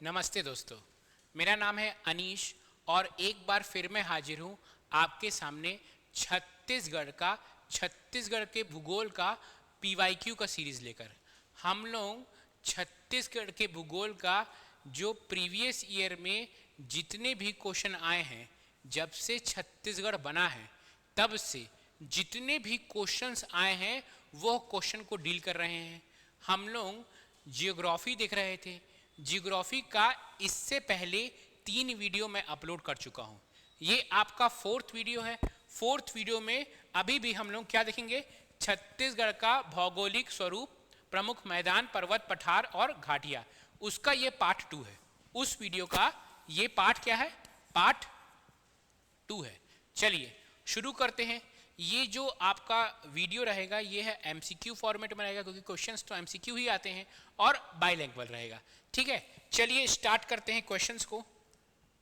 नमस्ते दोस्तों, मेरा नाम है अनीश और एक बार फिर मैं हाजिर हूँ आपके सामने छत्तीसगढ़ के भूगोल का पीवाईक्यू का सीरीज़ लेकर। हम लोग छत्तीसगढ़ के भूगोल का जो प्रीवियस ईयर में जितने भी क्वेश्चन आए हैं, जब से छत्तीसगढ़ बना है तब से जितने भी क्वेश्चंस आए हैं वो क्वेश्चन को डील कर रहे हैं। हम लोग जियोग्राफी देख रहे थे। जियोग्राफी का इससे पहले 3 वीडियो मैं अपलोड कर चुका हूँ। ये आपका 4th वीडियो है। 4th वीडियो में अभी भी हम लोग क्या देखेंगे, छत्तीसगढ़ का भौगोलिक स्वरूप, प्रमुख मैदान, पर्वत, पठार और घाटियाँ, उसका ये पार्ट 2 है। उस वीडियो का ये पार्ट क्या है, पार्ट 2 है। चलिए शुरू करते हैं। ये जो आपका वीडियो रहेगा ये है एमसीक्यू फॉर्मेट में रहेगा, क्योंकि क्वेश्चंस तो एमसीक्यू ही आते हैं, और बाइलिंगुअल रहेगा। ठीक है, चलिए स्टार्ट करते हैं क्वेश्चंस को।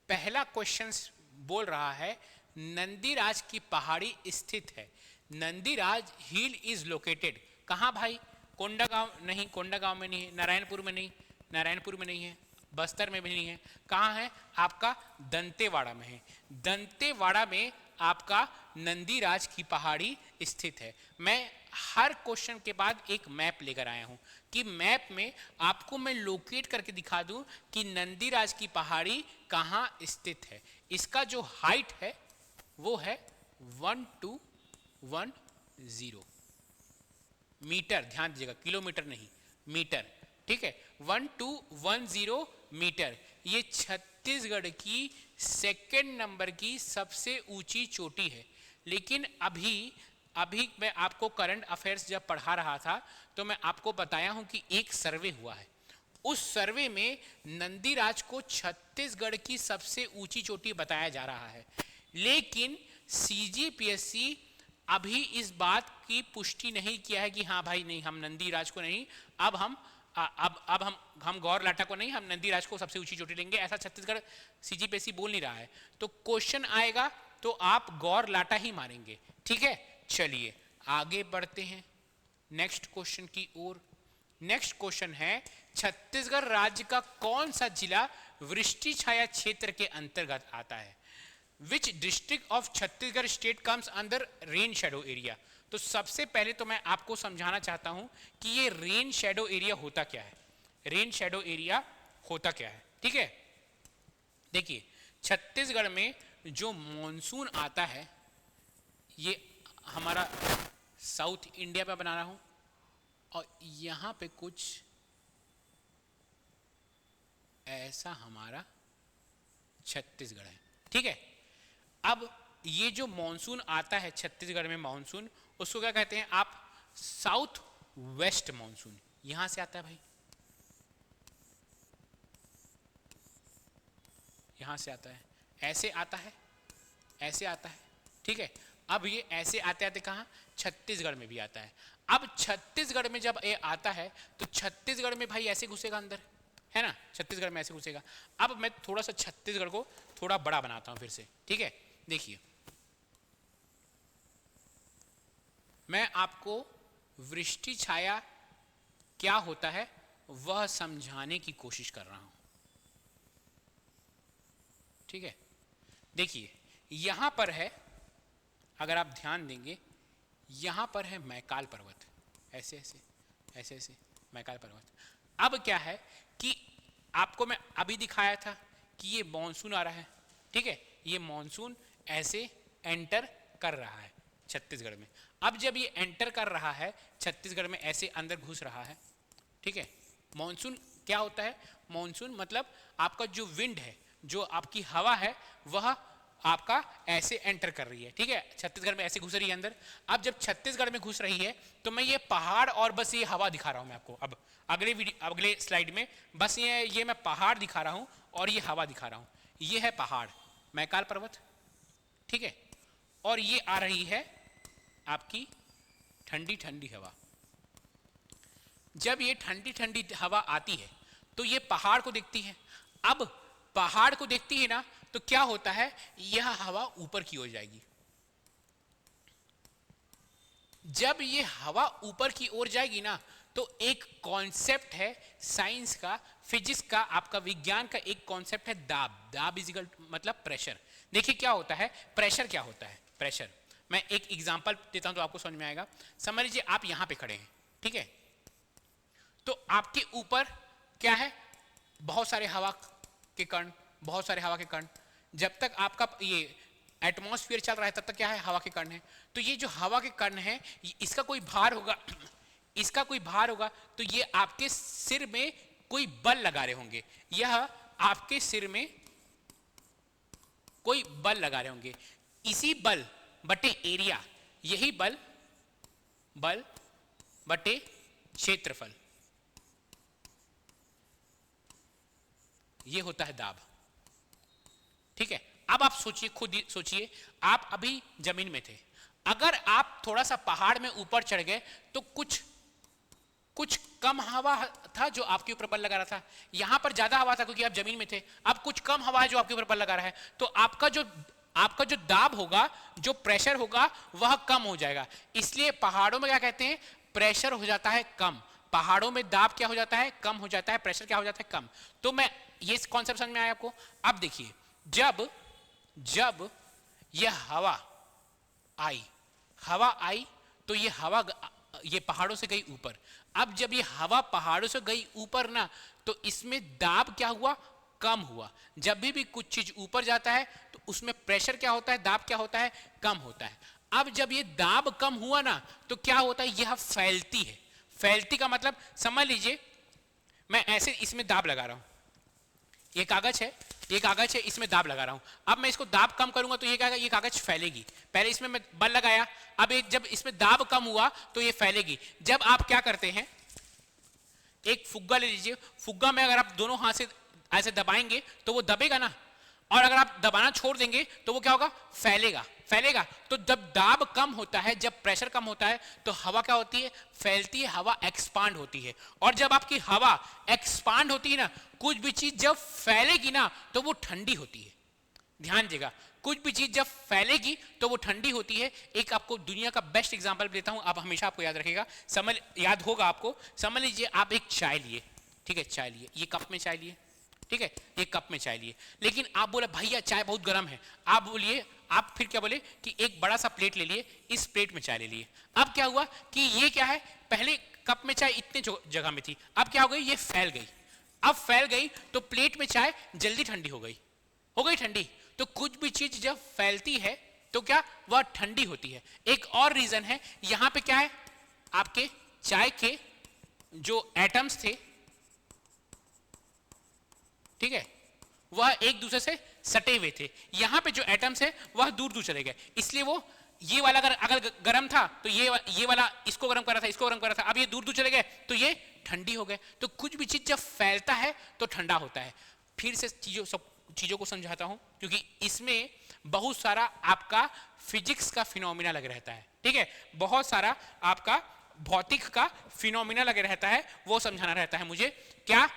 पहला क्वेश्चंस बोल रहा है, नंदीराज की पहाड़ी स्थित है। नंदीराज हिल इज लोकेटेड कहाँ भाई? कोंडागांव नहीं, कोंडागांव में नहीं है। नारायणपुर में नहीं, नारायणपुर में नहीं है। बस्तर में भी नहीं है। कहाँ है? आपका दंतेवाड़ा में है। दंतेवाड़ा में आपका नंदीराज की पहाड़ी स्थित है। मैं हर क्वेश्चन के बाद एक मैप लेकर आया हूं कि मैप में आपको मैं लोकेट करके दिखा दूं कि नंदीराज की पहाड़ी कहाँ स्थित है। इसका जो हाइट है वो है 1210 मीटर। ध्यान दीजिएगा, किलोमीटर नहीं, मीटर। ठीक है, 1210 मीटर। ये छत्तीसगढ़ की 2nd नंबर की सबसे ऊंची चोटी है। लेकिन अभी मैं आपको करंट अफेयर्स जब पढ़ा रहा था तो मैं आपको बताया हूं कि एक सर्वे हुआ है। उस सर्वे में नंदीराज को छत्तीसगढ़ की सबसे ऊंची चोटी बताया जा रहा है। लेकिन सीजीपीएससी अभी इस बात की पुष्टि नहीं किया है कि हाँ भाई नहीं, हम नंदीराज को नहीं, अब हम गौरलाटा को नहीं, हम नंदीराज को सबसे ऊंची चोटी लेंगे, ऐसा छत्तीसगढ़ सीजीपीएससी बोल नहीं रहा है। तो क्वेश्चन आएगा तो आप गौरलाटा ही मारेंगे। ठीक है, चलिए आगे बढ़ते हैं नेक्स्ट क्वेश्चन की ओर। नेक्स्ट क्वेश्चन है, छत्तीसगढ़ राज्य का कौन सा जिला वृष्टि छाया क्षेत्र के अंतर्गत आता है? Which district of Chhattisgarh state comes under rain shadow area? तो सबसे पहले तो मैं आपको समझाना चाहता हूं कि ये रेन शेडो एरिया होता क्या है। रेन शेडो एरिया होता क्या है? ठीक है, देखिए छत्तीसगढ़ में जो मॉनसून आता है, ये हमारा साउथ इंडिया पे बना रहा हूं, और यहां पे कुछ ऐसा हमारा छत्तीसगढ़ है। ठीक है, अब ये जो मॉनसून आता है छत्तीसगढ़ में, मॉनसून उसको क्या कहते हैं आप? South west monsoon. यहां से आता है भाई, यहां से आता है, ऐसे आता है, ऐसे आता है। ठीक है, अब ये ऐसे आते आते कहाँ? छत्तीसगढ़ में भी आता है। अब छत्तीसगढ़ में जब ये आता है तो छत्तीसगढ़ में भाई ऐसे घुसेगा अंदर, है ना? छत्तीसगढ़ में ऐसे घुसेगा। अब मैं थोड़ा सा छत्तीसगढ़ को थोड़ा बड़ा बनाता हूं फिर से। ठीक है, देखिए मैं आपको वृष्टि छाया क्या होता है वह समझाने की कोशिश कर रहा हूं। ठीक है, देखिए यहां पर है, अगर आप ध्यान देंगे यहां पर है मैकाल पर्वत, ऐसे ऐसे ऐसे ऐसे मैकाल पर्वत। अब क्या है कि आपको मैं अभी दिखाया था कि ये मॉनसून आ रहा है। ठीक है, ये मॉनसून ऐसे एंटर कर रहा है छत्तीसगढ़ में। अब जब ये एंटर कर रहा है छत्तीसगढ़ में, ऐसे अंदर घुस रहा है। ठीक है, मॉनसून क्या होता है? मॉनसून मतलब आपका जो विंड है, जो आपकी हवा है, वह आपका ऐसे एंटर कर रही है। ठीक है, छत्तीसगढ़ में ऐसे घुस रही है अंदर। अब जब छत्तीसगढ़ में घुस रही है तो मैं ये पहाड़ और बस ये हवा दिखा रहा हूं मैं आपको। अब अगले स्लाइड में बस ये मैं पहाड़ दिखा रहा हूं और ये हवा दिखा रहा हूं। ये है पहाड़, मैकाल पर्वत। ठीक है, और ये आ रही है आपकी ठंडी ठंडी हवा। जब ये ठंडी ठंडी हवा आती है तो ये पहाड़ को देखती है। अब पहाड़ को देखती है ना, तो क्या होता है, यह हवा ऊपर की ओर जाएगी। जब ये हवा ऊपर की ओर जाएगी ना, तो तो एक कॉन्सेप्ट है साइंस का, फिजिक्स का, आपका विज्ञान का एक कॉन्सेप्ट है दाब। दाब इजिकल मतलब प्रेशर। देखिए क्या होता है प्रेशर, क्या होता है प्रेशर। मैं एक एग्जांपल देता हूं तो आपको समझ में आएगा। समझ लीजिए आप यहां पे खड़े हैं, ठीक है, तो आपके ऊपर क्या है, बहुत सारे हवा के कण, बहुत सारे हवा के कण। जब तक आपका ये एटमॉस्फेयर चल रहा है तब तक क्या है, हवा के कण है। तो ये जो हवा के कण है इसका कोई भार होगा इसका कोई भार होगा तो ये आपके सिर में कोई बल लगा रहे होंगे, यह आपके सिर में कोई बल लगा रहे होंगे। इसी बल बटे एरिया, यही बल बटे क्षेत्रफल, ये होता है दाब। ठीक है, अब आप सोचिए, खुद ही सोचिए, आप अभी जमीन में थे, अगर आप थोड़ा सा पहाड़ में ऊपर चढ़ गए तो कुछ कम हवा था जो आपके ऊपर बल लगा रहा था। यहां पर ज्यादा हवा था क्योंकि आप जमीन में थे, अब कुछ कम हवा है जो आपके ऊपर बल लगा रहा है, तो आपका जो दाब होगा, जो प्रेशर होगा वह कम हो जाएगा। इसलिए पहाड़ों में क्या कहते हैं, प्रेशर हो जाता है कम। पहाड़ों में दाब क्या हो जाता है, कम हो जाता है, प्रेशर क्या हो जाता है, कम। तो मैं ये कॉन्सेप्ट समझ में आया आपको। अब देखिए, जब यह हवा आई तो ये पहाड़ों से गई ऊपर। अब जब ये हवा पहाड़ों से गई ऊपर ना, तो इसमें दाब क्या हुआ, कम हुआ। जब भी कुछ चीज ऊपर जाता है तो उसमें प्रेशर क्या होता है, दाब क्या होता है, कम होता है। अब जब ये दाब कम हुआ ना तो क्या होता है, यह फैलती है। फैलती का मतलब समझ लीजिए, मैं ऐसे इसमें दाब लगा रहा हूं, ये कागज है, इसमें दाब लगा रहा हूं। अब मैं इसको दाब कम करूंगा तो ये क्या, ये कागज फैलेगी। पहले इसमें मैं बल लगाया, अब जब इसमें दाब कम हुआ तो ये फैलेगी। जब आप क्या करते हैं, एक फुग्गा ले लीजिए, फुग्गा में अगर आप दोनों हाथ से ऐसे दबाएंगे तो वो दबेगा ना, और अगर आप दबाना छोड़ देंगे तो वो क्या होगा, फैलेगा। तो जब दाब कम होता है, जब प्रेशर कम होता है तो हवा क्या होती है, फैलती है, हवा एक्सपांड होती है। और जब आपकी हवा एक्सपांड होती है ना, कुछ भी चीज जब फैलेगी ना तो वो ठंडी होती है। ध्यान देगा, कुछ भी चीज जब फैलेगी तो वो ठंडी होती है। एक आपको दुनिया का बेस्ट एग्जांपल देता हूं, आप हमेशा आपको याद रखेगा, याद होगा आपको। समझ लीजिए आप एक चाय लिए, ठीक है, चाय लिए, ये कप में चाय लिए, ठीक है, ये कप में चाय लिए, लेकिन आप बोले भैया चाय बहुत गर्म है। आप फिर क्या बोले कि एक बड़ा सा प्लेट ले लिए, इस प्लेट में चाय ले लिए। अब क्या हुआ कि ये क्या है, पहले कप में चाय इतने जगह में थी, अब क्या हो गई, ये फैल गई। अब फैल गई तो प्लेट में चाय जल्दी ठंडी हो गई ठंडी। तो कुछ भी चीज जब फैलती है तो क्या, वह ठंडी होती है। एक और रीजन है, यहां पे क्या है, आपके चाय के जो एटम्स थे, ठीक है, वह एक दूसरे से सटे हुए थे। यहां पे जो एटम्स है वह दूर दूर चले गए, इसलिए वो ये वाला अगर गर्म था तो ये वाला इसको गर्म कर रहा था, इसको गर्म कर रहा था, अब ये दूर दूर चले गए तो ये ठंडी हो गए। तो कुछ भी चीज जब फैलता है तो ठंडा होता है। फिर से चीजों को समझाता हूं, क्योंकि इसमें बहुत सारा आपका फिजिक्स का फिनोमिना लगे रहता है, ठीक है, बहुत सारा आपका भौतिक का फिनोमिना लगे रहता है, वो समझाना रहता है मुझे। क्या,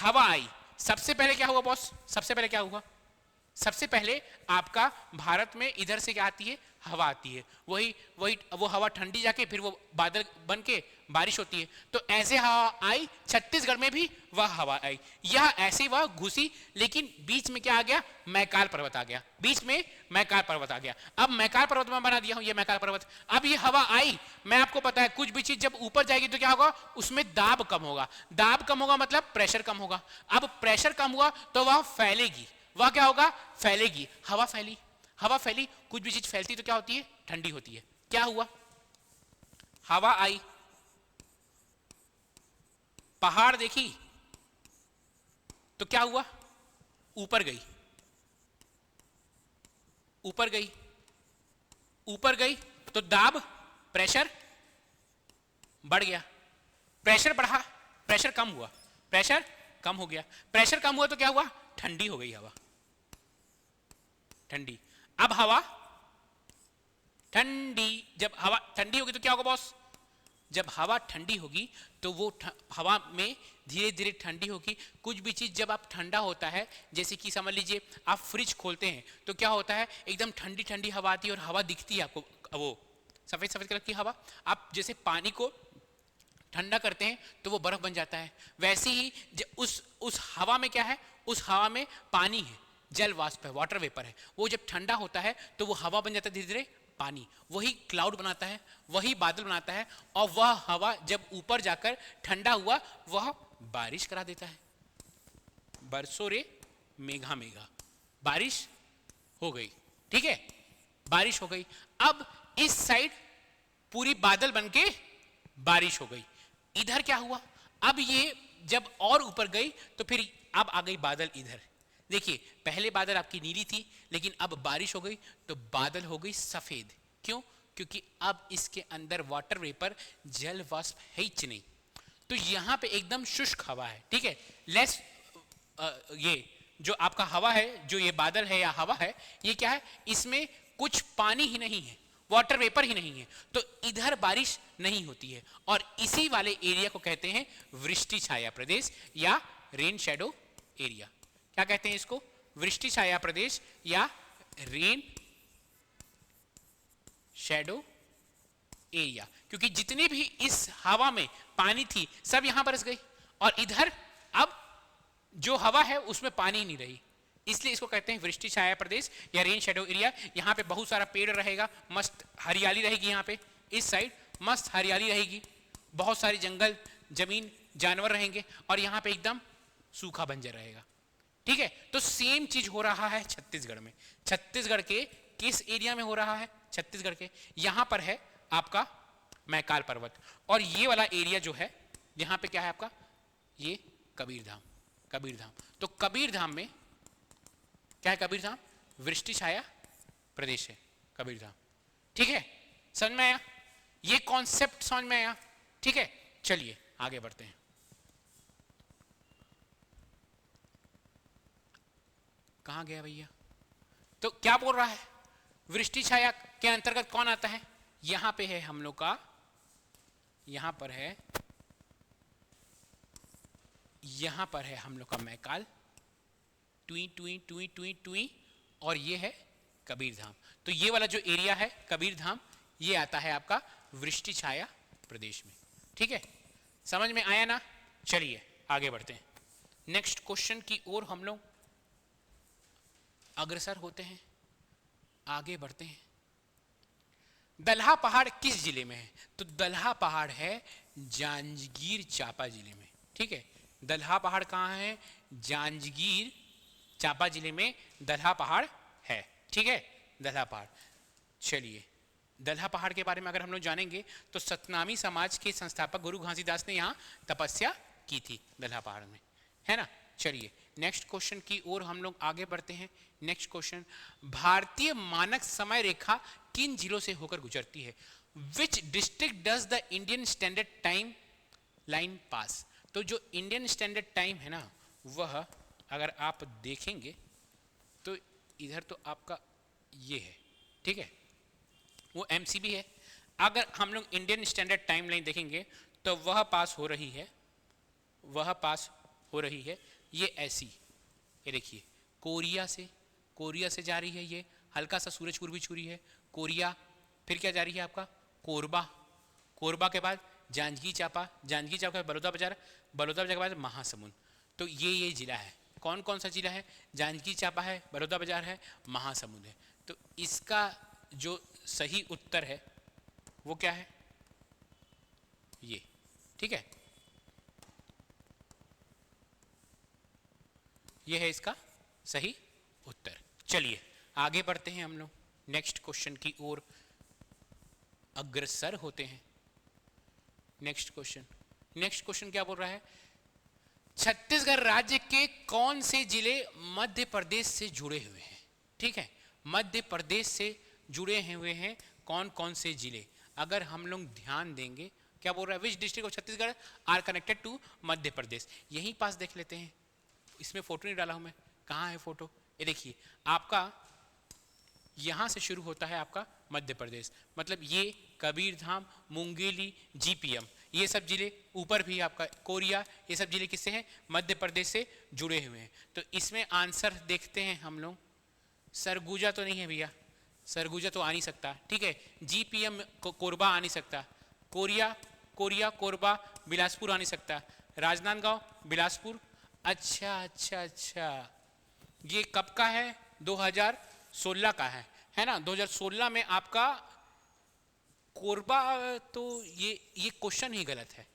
हवा आई, सबसे पहले क्या हुआ बॉस, सबसे पहले क्या हुआ, सबसे पहले आपका भारत में इधर से क्या आती है, हवा आती है, वो हवा ठंडी जाके फिर वो बादल बन के बारिश होती है। तो ऐसे हवा आई, छत्तीसगढ़ में भी वह हवा आई, यह ऐसे वह घुसी, लेकिन बीच में क्या आ गया, मैकाल पर्वत आ गया, बीच में मैकाल पर्वत आ गया। अब मैकाल पर्वत में बना दिया हूं, ये मैकाल पर्वत। अब ये हवा आई, मैं आपको पता है कुछ भी चीज जब ऊपर जाएगी तो क्या होगा, उसमें दाब कम होगा, दाब कम होगा मतलब प्रेशर कम होगा। अब प्रेशर कम हुआ तो वह फैलेगी, वह क्या होगा, फैलेगी। हवा फैली, कुछ भी चीज फैलती तो क्या होती है, ठंडी होती है। क्या हुआ, हवा आई, पहाड़ देखी तो क्या हुआ, ऊपर गई, ऊपर गई तो दाब, प्रेशर बढ़ गया, प्रेशर बढ़ा, प्रेशर कम हुआ, प्रेशर कम हो गया, प्रेशर कम हुआ तो क्या हुआ, ठंडी हो गई हवा, ठंडी। अब हवा ठंडी, जब हवा ठंडी होगी तो क्या होगा बॉस, जब हवा ठंडी होगी तो वो हवा में धीरे धीरे ठंडी होगी। कुछ भी चीज जब आप ठंडा होता है, जैसे कि समझ लीजिए आप फ्रिज खोलते हैं तो क्या होता है, एकदम ठंडी ठंडी हवा आती है और हवा दिखती है आपको, वो सफेद सफेद कलर की हवा। आप जैसे पानी को ठंडा करते हैं तो वो बर्फ बन जाता है। वैसे ही उस हवा में क्या है, उस हवा में पानी है, जल वाष्प है, वाटर वेपर है। वो जब ठंडा होता है तो वो हवा बन जाता है धीरे धीरे पानी, वही क्लाउड बनाता है, वही बादल बनाता है, और वह हवा जब ऊपर जाकर ठंडा हुआ वह बारिश करा देता है। बरसो रे मेघा मेघा, बारिश हो गई। ठीक है, बारिश हो गई। अब इस साइड पूरी बादल बनके बारिश हो गई। इधर क्या हुआ, अब ये जब और ऊपर गई तो फिर अब आ गई बादल इधर। देखिए पहले बादल आपकी नीली थी, लेकिन अब बारिश हो गई तो बादल हो गई सफेद। क्यों? क्योंकि अब इसके अंदर वाटर वेपर, जल वाष्प है ही नहीं, तो यहां पे एकदम शुष्क हवा है। ठीक है, लेस ये जो आपका हवा है, जो ये बादल है या हवा है, ये क्या है, इसमें कुछ पानी ही नहीं है, वाटर वेपर ही नहीं है, तो इधर बारिश नहीं होती है। और इसी वाले एरिया को कहते हैं वृष्टि छाया प्रदेश या रेन शैडो एरिया। क्या कहते हैं इसको? वृष्टि छाया प्रदेश या रेन शैडो एरिया। क्योंकि जितने भी इस हवा में पानी थी सब यहां बरस गई, और इधर अब जो हवा है उसमें पानी नहीं रही, इसलिए इसको कहते हैं वृष्टि छाया प्रदेश या रेन शैडो एरिया। यहाँ पे बहुत सारा पेड़ रहेगा, मस्त हरियाली रहेगी। यहाँ पे इस साइड मस्त हरियाली रहेगी, बहुत सारी जंगल जमीन जानवर रहेंगे, और यहाँ पे एकदम सूखा बंजर रहेगा। ठीक है, तो सेम चीज हो रहा है छत्तीसगढ़ में। छत्तीसगढ़ के किस एरिया में हो रहा है? छत्तीसगढ़ के यहाँ पर है आपका मैकाल पर्वत, और ये वाला एरिया जो है यहाँ पे क्या है आपका, ये कबीरधाम। कबीरधाम, तो कबीरधाम में क्या है? कबीरधाम वृष्टि छाया प्रदेश है कबीरधाम। ठीक है, समझ में आया? ये कॉन्सेप्ट समझ में आया? ठीक है, चलिए आगे बढ़ते हैं। कहां गया भैया? तो क्या बोल रहा है, वृष्टि छाया के अंतर्गत कौन आता है? यहां पे है हम लोग का, यहां पर है, यहां पर है हम लोग का मैकाल, टुई टुई टुई टुई टुई, और ये है कबीरधाम। तो ये वाला जो एरिया है कबीरधाम, ये आता है आपका वृष्टि छाया प्रदेश में। ठीक है, समझ में आया ना? चलिए आगे बढ़ते हैं, नेक्स्ट क्वेश्चन की ओर हम लोग अग्रसर होते हैं, आगे बढ़ते हैं। दल्हा पहाड़ किस जिले में है? तो दल्हा पहाड़ है जांजगीर चांपा जिले में। ठीक है, दल्हा पहाड़ कहाँ है? जांजगीर चांपा जिले में दल्हा पहाड़ है। ठीक है, दल्हा पहाड़। चलिए दल्हा पहाड़ के बारे में अगर हम लोग जानेंगे तो सतनामी समाज के संस्थापक गुरु घासीदास ने यहाँ तपस्या की थी दल्हा पहाड़ में, है ना? चलिए नेक्स्ट क्वेश्चन की ओर हम लोग आगे बढ़ते हैं। नेक्स्ट क्वेश्चन, भारतीय मानक समय रेखा किन जिलों से होकर गुजरती है? Which district does the Indian standard time line pass? तो जो इंडियन स्टैंडर्ड टाइम है ना, वह अगर आप देखेंगे तो इधर तो आपका ये है। ठीक है, वो एमसीबी है। अगर हम लोग इंडियन स्टैंडर्ड टाइम लाइन देखेंगे तो वह पास हो रही है, वह पास हो रही है ये ऐसी, ये देखिए कोरिया से जा रही है, ये हल्का सा सूरजपुर भी छू रही है, कोरिया, फिर क्या जा रही है आपका कोरबा, कोरबा के बाद जांजगीर चांपा, जांजगीर चांपा के बाद बलौदा बाजार, बलौदा बाजार के बाद महासमुंद। तो ये जिला है। कौन कौन सा जिला है? जांजगीर चांपा है, बलौदा बाजार है, महासमुंद है। तो इसका जो सही उत्तर है वो क्या है? ये। ठीक है, ये है इसका सही उत्तर। चलिए आगे बढ़ते हैं हम लोग, नेक्स्ट क्वेश्चन की ओर अग्रसर होते हैं। नेक्स्ट क्वेश्चन क्या बोल रहा है? छत्तीसगढ़ राज्य के कौन से जिले मध्य प्रदेश से जुड़े हुए हैं? ठीक है, मध्य प्रदेश से जुड़े हुए हैं कौन कौन से जिले? अगर हम लोग ध्यान देंगे, क्या बोल रहा है? Which district of Chhattisgarh are connected to Madhya Pradesh? यहीं पास देख लेते हैं, इसमें फोटो नहीं डाला हूं मैं, कहाँ है फोटो? ये देखिए आपका यहां से शुरू होता है आपका मध्य प्रदेश, मतलब ये कबीरधाम, मुंगेली, जीपीएम, ये सब जिले, ऊपर भी आपका कोरिया, ये सब जिले किससे हैं? मध्य प्रदेश से जुड़े हुए हैं। तो इसमें आंसर देखते हैं हम लोग। सरगुजा तो नहीं है भैया, सरगुजा तो आ नहीं सकता। ठीक है, जीपीएम कोरबा आ नहीं सकता, कोरिया, कोरबा, बिलासपुर आ नहीं सकता, राजनांदगांव, बिलासपुर। अच्छा अच्छा अच्छा, ये कब का है? 2016 का है ना? 2016 में आपका कोरबा, तो ये क्वेश्चन ही गलत है।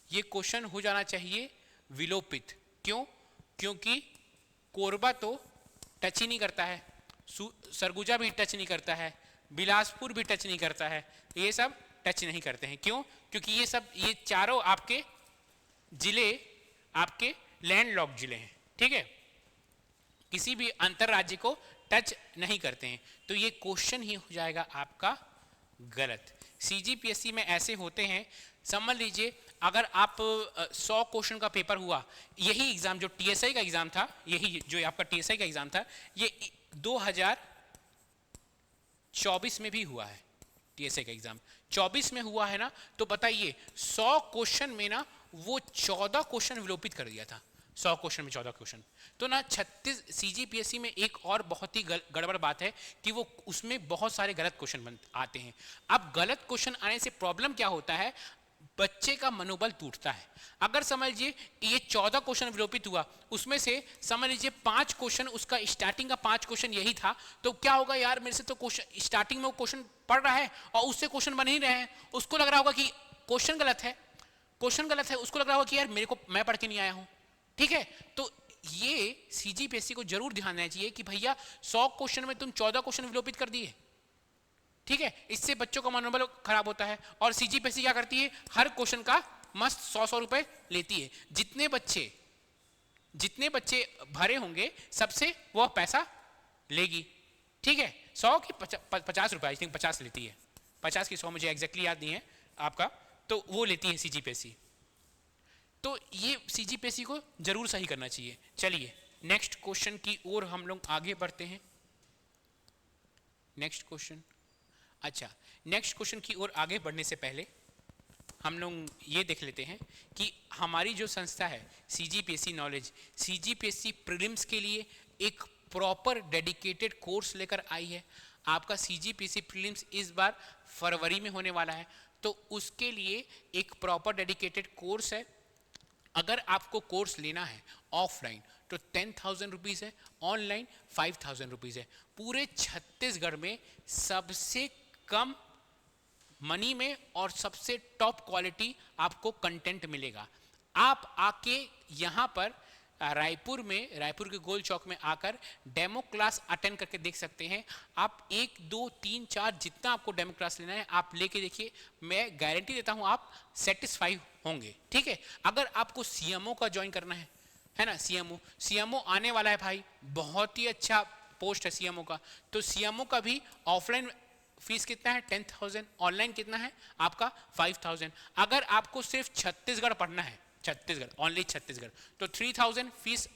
ये क्वेश्चन हो जाना चाहिए विलोपित। क्यों? क्योंकि कोरबा तो टच ही नहीं करता है, सरगुजा भी टच नहीं करता है, बिलासपुर भी टच नहीं करता है, ये सब टच नहीं करते हैं। क्यों? क्योंकि ये चारों आपके जिले आपके लैंडलॉक्ड जिले हैं, ठीक है, किसी भी अंतरराज्य को टच नहीं करते हैं। तो ये क्वेश्चन ही हो जाएगा आपका गलत। सीजीपीएससी में ऐसे होते हैं, समझ लीजिए अगर आप 100 क्वेश्चन का पेपर हुआ, यही एग्जाम जो टीएसआई का एग्जाम था, यही जो आपका टीएसआई का एग्जाम था, ये 2024 में भी हुआ है। टीएसआई का एग्जाम 24 में हुआ है ना, तो बताइए 100 क्वेश्चन में ना वो 14 क्वेश्चन विलोपित कर दिया था। 100 क्वेश्चन में 14 क्वेश्चन, तो ना 36 सीजीपीएससी में एक और बहुत ही गड़बड़ बात है कि वो उसमें बहुत सारे गलत क्वेश्चन आते हैं। अब गलत क्वेश्चन आने से प्रॉब्लम क्या होता है, बच्चे का मनोबल टूटता है। अगर समझ लीजिए ये 14 क्वेश्चन विलोपित हुआ, उसमें से समझ लीजिए 5 क्वेश्चन, उसका स्टार्टिंग का 5 क्वेश्चन यही था, तो क्या होगा यार, मेरे से तो क्वेश्चन स्टार्टिंग में वो क्वेश्चन पढ़ रहा है और उससे क्वेश्चन बन ही रहे हैं, उसको लग रहा होगा कि क्वेश्चन गलत है, क्वेश्चन गलत है, उसको लग रहा होगा कि यार मेरे को, मैं पढ़ के नहीं आया हूं, ठीक है। तो ये सीजीपीएससी को जरूर ध्यान देना चाहिए कि भैया 100 क्वेश्चन में तुम 14 क्वेश्चन विलोपित कर दिए, ठीक है, इससे बच्चों का मनोबल खराब होता है। और सीजीपीएससी क्या करती है, हर क्वेश्चन का मस्त 100-100 रुपए लेती है। जितने बच्चे भरे होंगे सबसे वो पैसा लेगी, ठीक है। 100 की 50 रुपए, आई थिंक 50 लेती है, 50 की 100 मुझे एग्जैक्टली याद नहीं है आपका, तो वो लेती है सीजीपीएससी। तो ये सीजीपीएससी को जरूर सही करना चाहिए। चलिए नेक्स्ट क्वेश्चन की ओर हम लोग आगे बढ़ते हैं। नेक्स्ट क्वेश्चन, अच्छा नेक्स्ट क्वेश्चन की ओर आगे बढ़ने से पहले हम लोग ये देख लेते हैं कि हमारी जो संस्था है सीजीपीएससी नॉलेज, सीजीपीएससी प्रीलिम्स के लिए एक प्रॉपर डेडिकेटेड कोर्स लेकर आई है। आपका सीजीपीएससी प्रीलिम्स इस बार फरवरी में होने वाला है, तो उसके लिए एक प्रॉपर डेडिकेटेड कोर्स है। अगर आपको कोर्स लेना है ऑफलाइन तो 10,000 रुपीज़ है, ऑनलाइन 5,000 रुपीज़ है। पूरे छत्तीसगढ़ में सबसे कम मनी में और सबसे टॉप क्वालिटी आपको कंटेंट मिलेगा। आप आके यहाँ पर रायपुर के गोल चौक में आकर डेमो क्लास अटेंड करके देख सकते हैं। आप 1, 2, 3, 4 जितना आपको डेमो क्लास लेना है आप लेके देखिए, मैं गारंटी देता हूँ आप सेटिस्फाई होंगे, ठीक है। अगर आपको सीएमओ का ज्वाइन करना है ना, सीएमओ आने वाला है भाई, बहुत ही अच्छा पोस्ट है सीएमओ का। तो सीएमओ का भी ऑफलाइन फीस कितना है 10,000, ऑनलाइन कितना है आपका 5,000। अगर आपको सिर्फ छत्तीसगढ़ पढ़ना है, छत्तीसगढ़ ओनली छत्तीसगढ़, तो 3,000 फीस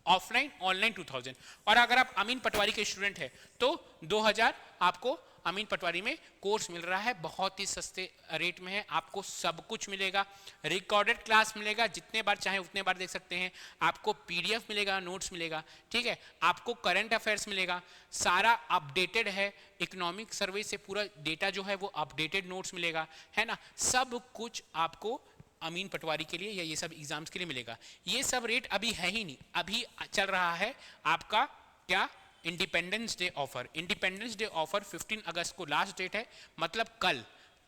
ऑफलाइन, ऑनलाइन 2,000। और अगर आप अमीन पटवारी के स्टूडेंट है तो 2,000 आपको अमीन पटवारी में कोर्स मिल रहा है, बहुत ही सस्ते रेट में है। आपको सब कुछ मिलेगा, रिकॉर्डेड क्लास मिलेगा, जितने बार चाहे उतने बार देख सकते हैं। आपको पीडीएफ मिलेगा, नोट्स मिलेगा, ठीक है। आपको करंट अफेयर्स मिलेगा, सारा अपडेटेड है, इकोनॉमिक सर्वे से पूरा डेटा जो है वो अपडेटेड नोट्स मिलेगा, है ना। सब कुछ आपको अमीन पटवारी के लिए या ये सब एग्जाम्स के लिए मिलेगा। ये सब रेट अभी है ही नहीं, अभी चल रहा है आपका क्या, independence day offer. Independence day offer 15 अगस्त को लास्ट डेट है, मतलब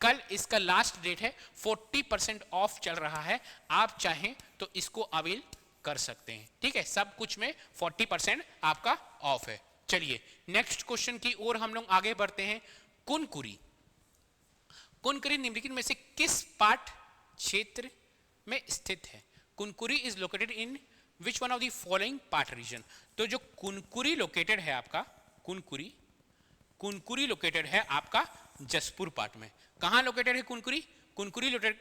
कल इसका लास्ट डेट है। 40% ऑफ चल रहा है, आप चाहें तो इसको अवेल कर सकते हैं, ठीक है। सब कुछ में 40% आपका ऑफ है। चलिए नेक्स्ट क्वेश्चन की ओर हम लोग आगे बढ़ते हैं। कुनकुरी निम्नलिखित में से किस पाठ क्षेत्र में स्थित है? Kunkuri is located in which one of the following part reason. तो जो कुनकुरी लोकेटेड है आपका, कुनकुरी लोकेटेड है आपका जसपुर पार्ट में। कहां लोकेटेड है कुनकुरी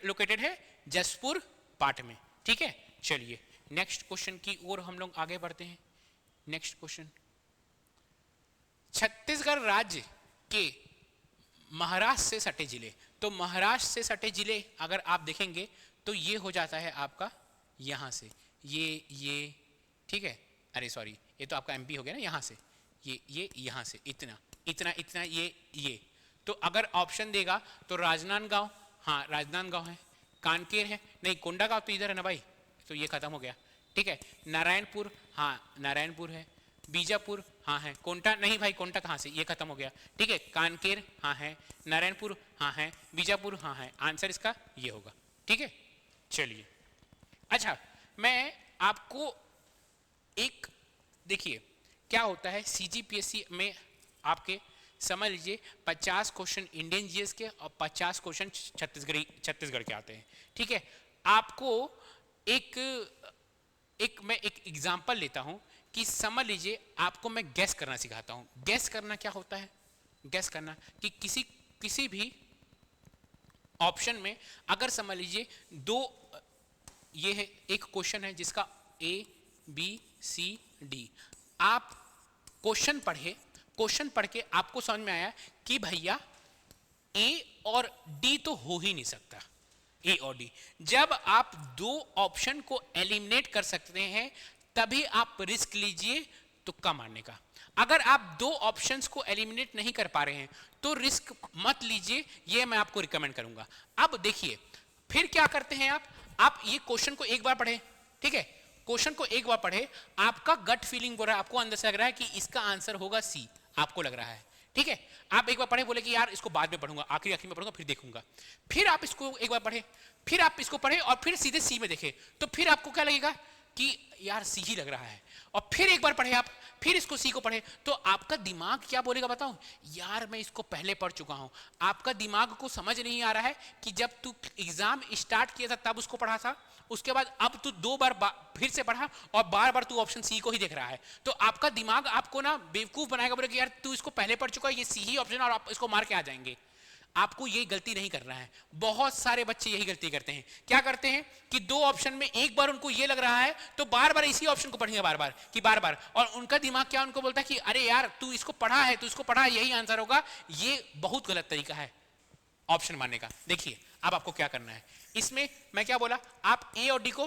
लोकेटेड है जसपुर पार्ट में, ठीक है। चलिए नेक्स्ट क्वेश्चन की ओर हम लोग आगे बढ़ते हैं। नेक्स्ट क्वेश्चन, छत्तीसगढ़ राज्य के महाराष्ट्र से सटे जिले। तो महाराष्ट्र से सटे जिले अगर आप देखेंगे तो ये हो जाता है आपका यहां से ये, ठीक है। अरे सॉरी, ये तो आपका एमपी हो गया ना, यहां से ये यहां से इतना ये। तो अगर ऑप्शन देगा तो राजनांदगांव, हाँ राजनांदगांव है, कानकेर है, नहीं कोंडा गांव तो इधर है ना भाई, तो ये खत्म हो गया, ठीक है। नारायणपुर, हाँ नारायणपुर है। बीजापुर, हाँ है। कोंटा नहीं भाई, कोंटा कहाँ से, ये खत्म हो गया, ठीक है। कानकेर, हाँ है। नारायणपुर, हाँ है। बीजापुर, हाँ है। आंसर इसका ये होगा, ठीक है। चलिए, अच्छा मैं आपको एक, देखिए क्या होता है सीजीपीएससी में, आपके समझ लीजिए 50 क्वेश्चन इंडियन जीएस के और 50 क्वेश्चन छत्तीसगढ़ के आते हैं, ठीक है। आपको मैं एक एग्जांपल लेता हूं कि समझ लीजिए आपको मैं गैस करना सिखाता हूं। गैस करना क्या होता है? गैस करना कि किसी भी ऑप्शन में अगर समझ लीजिए दो, ये है एक क्वेश्चन है जिसका ए बी सी डी, आप क्वेश्चन पढ़ के आपको समझ में आया कि भैया ए और डी तो हो ही नहीं सकता, ए और डी। जब आप दो ऑप्शन को एलिमिनेट कर सकते हैं तभी आप रिस्क लीजिए तुक्का मारने का। अगर आप दो ऑप्शंस को एलिमिनेट नहीं कर पा रहे हैं तो रिस्क मत लीजिए, ये मैं आपको रिकमेंड करूंगा। अब देखिए फिर क्या करते हैं आप ये क्वेश्चन को एक बार पढ़े, ठीक है। क्वेश्चन को एक बार पढ़े, आपका गट फीलिंग बोल रहा है, आपको अंदर से लग रहा है कि इसका आंसर होगा सी, आपको लग रहा है, ठीक है। आप एक बार पढ़े, बोले कि यार इसको बाद में पढ़ूंगा, आखिरी में पढ़ूंगा, फिर देखूंगा। फिर आप इसको एक बार पढ़े, फिर आप इसको पढ़े और फिर सीधे सी में देखे, तो फिर आपको क्या लगेगा कि यार सी ही लग रहा है। और फिर एक बार पढ़े आप, फिर इसको सी को पढ़े, तो आपका दिमाग क्या बोलेगा बताऊं, यार मैं इसको पहले पढ़ चुका हूं। आपका दिमाग को समझ नहीं आ रहा है कि जब तू एग्जाम स्टार्ट किया था तब उसको पढ़ा था, उसके बाद अब तू दो बार फिर से पढ़ा और बार बार तू ऑप्शन सी को ही देख रहा है। तो आपका दिमाग आपको ना बेवकूफ बनाएगा, बोले कि यार तू इसको पहले पढ़ चुका है, ये सी ही ऑप्शन और आप इसको मार के आ जाएंगे। आपको ये गलती नहीं करना है। बहुत सारे बच्चे यही गलती करते हैं। क्या करते हैं कि दो ऑप्शन में एक बार उनको ये लग रहा है तो बार बार इसी ऑप्शन को पढ़ेंगे बार बार, और उनका दिमाग क्या उनको बोलता है कि अरे यार तू इसको पढ़ा है, तू इसको पढ़ा, यही आंसर होगा। ये बहुत गलत तरीका है ऑप्शन मानने का। देखिए अब आपको क्या करना है, इसमें मैं क्या बोला, आप ए और डी को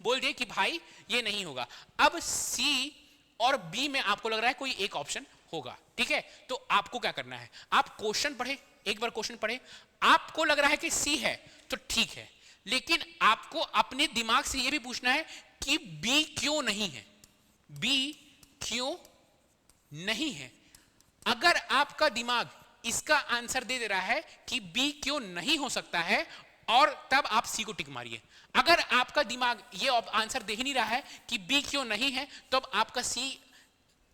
बोल दिए कि भाई ये नहीं होगा। अब सी और बी में आपको लग रहा है कोई एक ऑप्शन होगा, ठीक है। तो आपको क्या करना है, आप क्वेश्चन पढ़े, एक बार क्वेश्चन पढ़े, आपको लग रहा है कि सी है तो ठीक है, लेकिन आपको अपने दिमाग से यह भी पूछना है कि बी क्यों नहीं है, बी क्यों नहीं है। अगर आपका दिमाग इसका आंसर दे दे रहा है कि बी क्यों नहीं हो सकता है, और तब आप सी को टिक मारिए। अगर आपका दिमाग ये आंसर दे ही नहीं रहा है कि बी क्यों नहीं है, तो अब आपका सी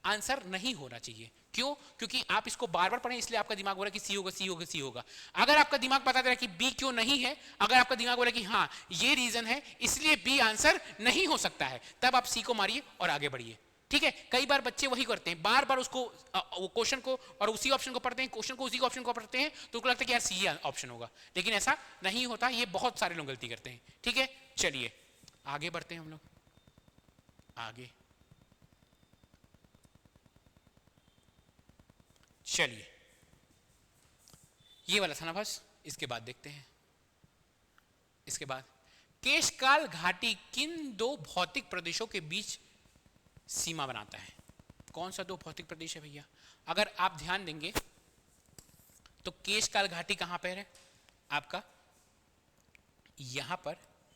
आंसर नहीं होना चाहिए। क्यों? क्योंकि आप इसको बार बार पढ़ें, इसलिए आपका दिमाग बोल रहा है कि सी होगा, सी होगा, सी होगा। अगर आपका दिमाग बता दे रहा है कि बी क्यों नहीं है, अगर आपका दिमाग बोल रहा है कि हाँ ये रीजन है इसलिए बी आंसर नहीं हो सकता है, तब आप सी को मारिए और आगे बढ़िए, ठीक है। कई बार बच्चे वही करते हैं, बार बार उसको वो क्वेश्चन को और उसी ऑप्शन को पढ़ते हैं, क्वेश्चन को उसी ऑप्शन को पढ़ते हैं, तो उनको लगता है कि यार सी ऑप्शन होगा, लेकिन ऐसा नहीं होता। ये बहुत सारे लोग गलती करते हैं, ठीक है। चलिए आगे बढ़ते हैं हम लोग आगे। चलिए ये वाला था ना, बस इसके बाद देखते हैं। इसके बाद केशकाल घाटी किन दो भौतिक प्रदेशों के बीच सीमा बनाता है? कौन सा दो भौतिक प्रदेश है भैया? अगर आप ध्यान देंगे तो केशकाल घाटी कहां पर है आपका, यहां पर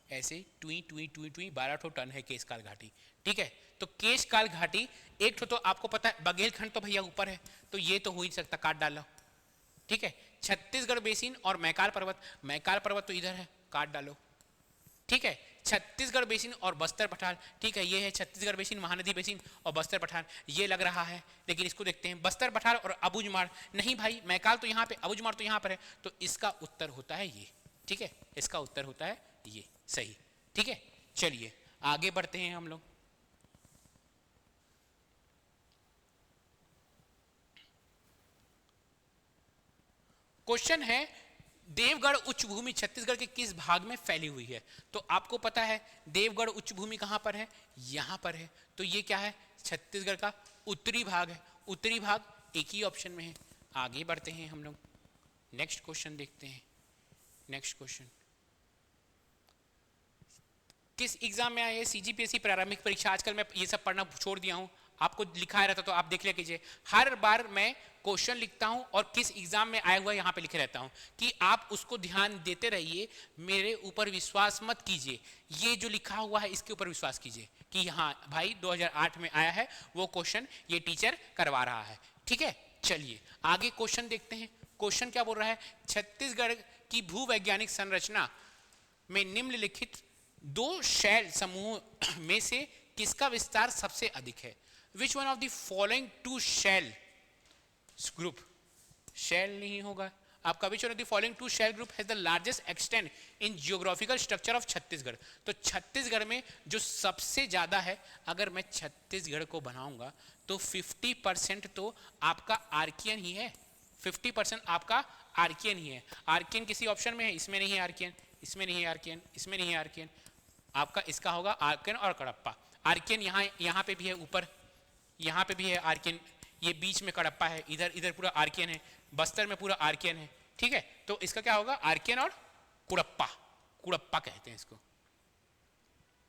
ऐसे टुई टुई टुई टुई 12 टन है केशकाल घाटी, ठीक है। तो केशकाल घाटी एक तो आपको पता है, बघेलखंड तो भैया ऊपर है तो ये तो हो ही सकता, काट डालो, ठीक है। छत्तीसगढ़ बेसिन और मैकाल पर्वत तो इधर है, काट डालो, ठीक है। छत्तीसगढ़ बेसिन और बस्तर पठार, ठीक है, ये है छत्तीसगढ़ बेसिन, महानदी बेसिन और बस्तर पठार, ये लग रहा है। लेकिन इसको देखते हैं, बस्तर पठार और अबुझमाड़, नहीं भाई मैकाल तो यहाँ पे, अबुझमाड़ तो यहाँ पर है, तो इसका उत्तर होता है ये, ठीक है, इसका उत्तर होता है ये, सही, ठीक है। चलिए आगे बढ़ते हैं हम लोग। क्वेश्चन है देवगढ़ उच्च भूमि छत्तीसगढ़ के किस भाग में फैली हुई है? तो आपको पता है देवगढ़ उच्च भूमि कहां पर है, यहां पर है, तो ये क्या है, छत्तीसगढ़ का उत्तरी भाग है। उत्तरी भाग एक ही ऑप्शन में है। आगे बढ़ते हैं हम लोग, नेक्स्ट क्वेश्चन देखते हैं। नेक्स्ट क्वेश्चन किस एग्जाम में आए? सीजीपीएससी प्रारंभिक परीक्षा। आजकल मैं ये सब पढ़ना छोड़ दिया हूं, आपको लिखा रहता तो आप देख लिया कीजिए। हर बार मैं क्वेश्चन लिखता हूं और किस एग्जाम में आया हुआ यहाँ पे लिखे रहता हूं कि आप उसको ध्यान देते रहिए, मेरे ऊपर विश्वास मत कीजिए, ये जो लिखा हुआ है इसके ऊपर विश्वास कीजिए कि हाँ भाई 2008 में आया है वो क्वेश्चन ये टीचर करवा रहा है। ठीक है, चलिए आगे क्वेश्चन देखते हैं। क्वेश्चन क्या बोल रहा है, छत्तीसगढ़ की भूवैज्ञानिक संरचना में निम्नलिखित दो शैल समूह में से किसका विस्तार सबसे अधिक है? Which one of the following two शैल ग्रुप, शैल नहीं होगा आपका, which one of the following two शैल group has the largest extent in geographical structure of Chhattisgarh. तो छत्तीसगढ़ में जो सबसे ज्यादा है, अगर मैं छत्तीसगढ़ को बनाऊंगा तो 50% तो आपका आर्कियन ही है, 50% आपका आर्कियन ही है। आर्कियन किसी ऑप्शन में है? इसमें नहीं है आर्कियन, इसमें नहीं है आर्कियन, इसमें नहीं है आर्कियन, आपका इसका होगा आर्कियन और कडप्पा। आर्कियन यहाँ पे भी है, ऊपर यहाँ पे भी है आर्कियन, ये बीच में कडप्पा है, इधर पूरा आर्कियन है, बस्तर में पूरा आर्कियन है। ठीक है, तो इसका क्या होगा, आर्कियन और कुड़प्पा, कुड़प्पा कहते हैं इसको।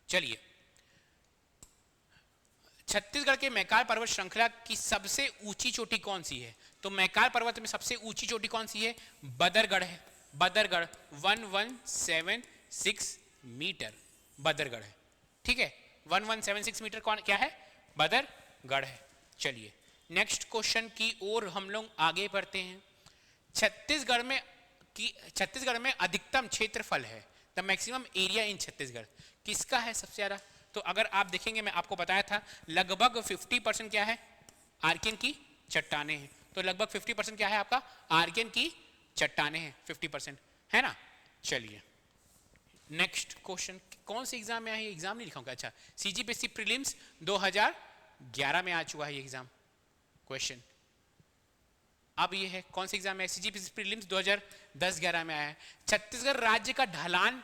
चलिए, छत्तीसगढ़ के मैकाल पर्वत श्रृंखला की सबसे ऊंची चोटी कौन सी है? तो मैकाल पर्वत में सबसे ऊंची चोटी कौन सी है? बदरगढ़ है, बदरगढ़ 1176 मीटर बदरगढ़ है। ठीक है, 1176 मीटर कौन क्या है? बदरगढ़ है। चलिए नेक्स्ट क्वेश्चन की ओर हम लोग आगे बढ़ते हैं। छत्तीसगढ़ में अधिकतम क्षेत्रफल है, the maximum area in Chhattisgarh, किसका है सबसे ज्यादा? तो अगर आप देखेंगे, मैं आपको बताया था लगभग 50% क्या है, आर्कियन की चट्टाने हैं। तो लगभग 50% क्या है आपका, आर्कियन की चट्टाने हैं, 50% है ना। चलिए नेक्स्ट क्वेश्चन, कौन से एग्जाम में है ये, एग्जाम नहीं लिखाऊंगा, अच्छा सीजीपीएससी प्रीलिम्स 2011 में आ चुका है ये एग्जाम क्वेश्चन। अब ये है कौन से एग्जाम में है, सीजीपीएससी प्रीलिम्स 2010-11 में आया है। छत्तीसगढ़ राज्य का ढलान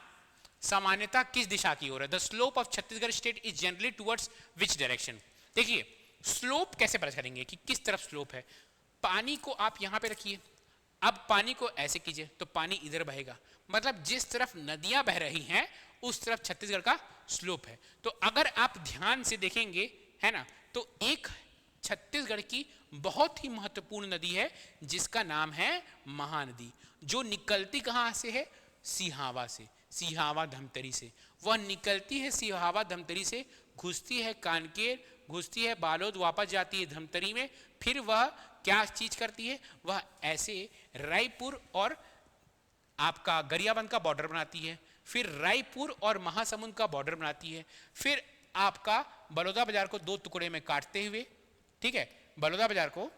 सामान्यता किस दिशा की ओर है? The slope of Chhattisgarh state is generally towards which direction? देखिए स्लोप कैसे पता करेंगे कि किस तरफ स्लोप है। पानी को आप यहां पे रखिए, अब पानी को ऐसे कीजिए तो पानी इधर बहेगा, मतलब जिस तरफ नदियां बह रही हैं उस तरफ छत्तीसगढ़ का स्लोप है। तो अगर आप ध्यान से देखेंगे है ना, तो एक छत्तीसगढ़ की बहुत ही महत्वपूर्ण नदी है जिसका नाम है महानदी, जो निकलती कहां से है, सिहावा से, सिहावा धमतरी से। वह निकलती है सिहावा धमतरी से, घुसती है कानकेर, घुसती है बालोद, वापस जाती है धमतरी में, फिर वह क्या चीज करती है, वह ऐसे रायपुर और आपका गरियाबंद का बॉर्डर बनाती है, फिर रायपुर और महासमुंद का बॉर्डर बनाती है, फिर आपका बलौदा बाजार को दो टुकड़े में काटते हुए, ठीक है, बलौदा बाजार को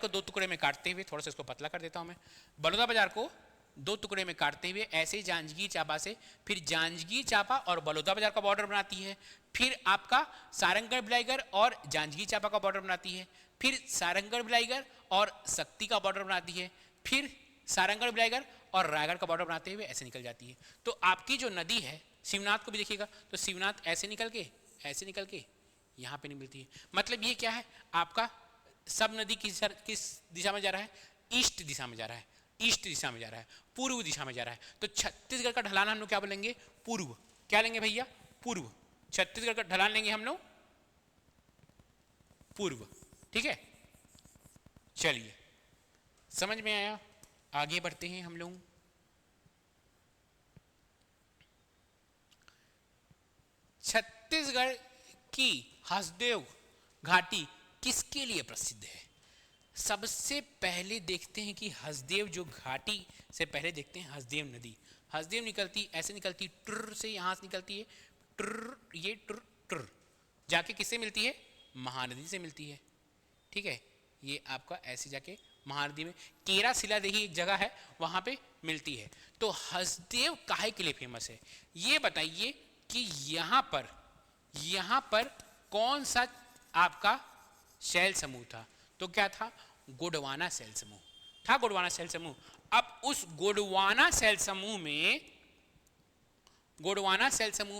दो टुकड़े में काटते हुए, थोड़ा सा इसको पतला कर देता हूं मैं, बलौदा बाजार को दो टुकड़े में काटते हुए ऐसे ही जांजगीर चांपा से, फिर जांजगीर चांपा और बलौदा बाजार का बॉर्डर बनाती है, फिर आपका सारंगगढ़ बिलाईगढ़ और जांजगीर चांपा का बॉर्डर बनाती है, फिर सारंगगढ़ बिलाईगढ़ और सक्ती का बॉर्डर बनाती है, फिर सारंगगढ़ बिलाईगढ़ और रायगढ़ का बॉर्डर बनाते हुए ऐसे निकल जाती है। तो आपकी जो नदी है, शिवनाथ को भी देखिएगा, तो शिवनाथ ऐसे निकल के यहाँ पे नहीं मिलती है। मतलब ये क्या है, आपका सब नदी किस दिशा में जा रहा है, ईस्ट दिशा में जा रहा है, ईस्ट दिशा में जा रहा है, पूर्व दिशा में जा रहा है। तो छत्तीसगढ़ का ढलान हम लोग क्या बोलेंगे, पूर्व। क्या लेंगे भैया, पूर्व। छत्तीसगढ़ का ढलान लेंगे हम लोग पूर्व, ठीक है। चलिए समझ में आया, आगे बढ़ते हैं हम लोग। छत्तीसगढ़ की हसदेव घाटी किसके लिए प्रसिद्ध है? सबसे पहले देखते हैं कि हसदेव जो घाटी से पहले देखते हैं हसदेव नदी। हसदेव निकलती ऐसे निकलती, टुर से यहां से निकलती है, टुर ये टुर टुर जाके किससे मिलती है, महानदी से मिलती है, ठीक है। ये आपका ऐसे जाके महानदी में केरा शिलादेही एक जगह है वहां पे मिलती है। तो हसदेव काहे के लिए फेमस है, ये बताइए कि यहां पर कौन सा आपका शैल समूह था? तो क्या था, गोंडवाना शैल समूह था, गोंडवाना शैल समूह। अब उस गोंडवाना शैल समूह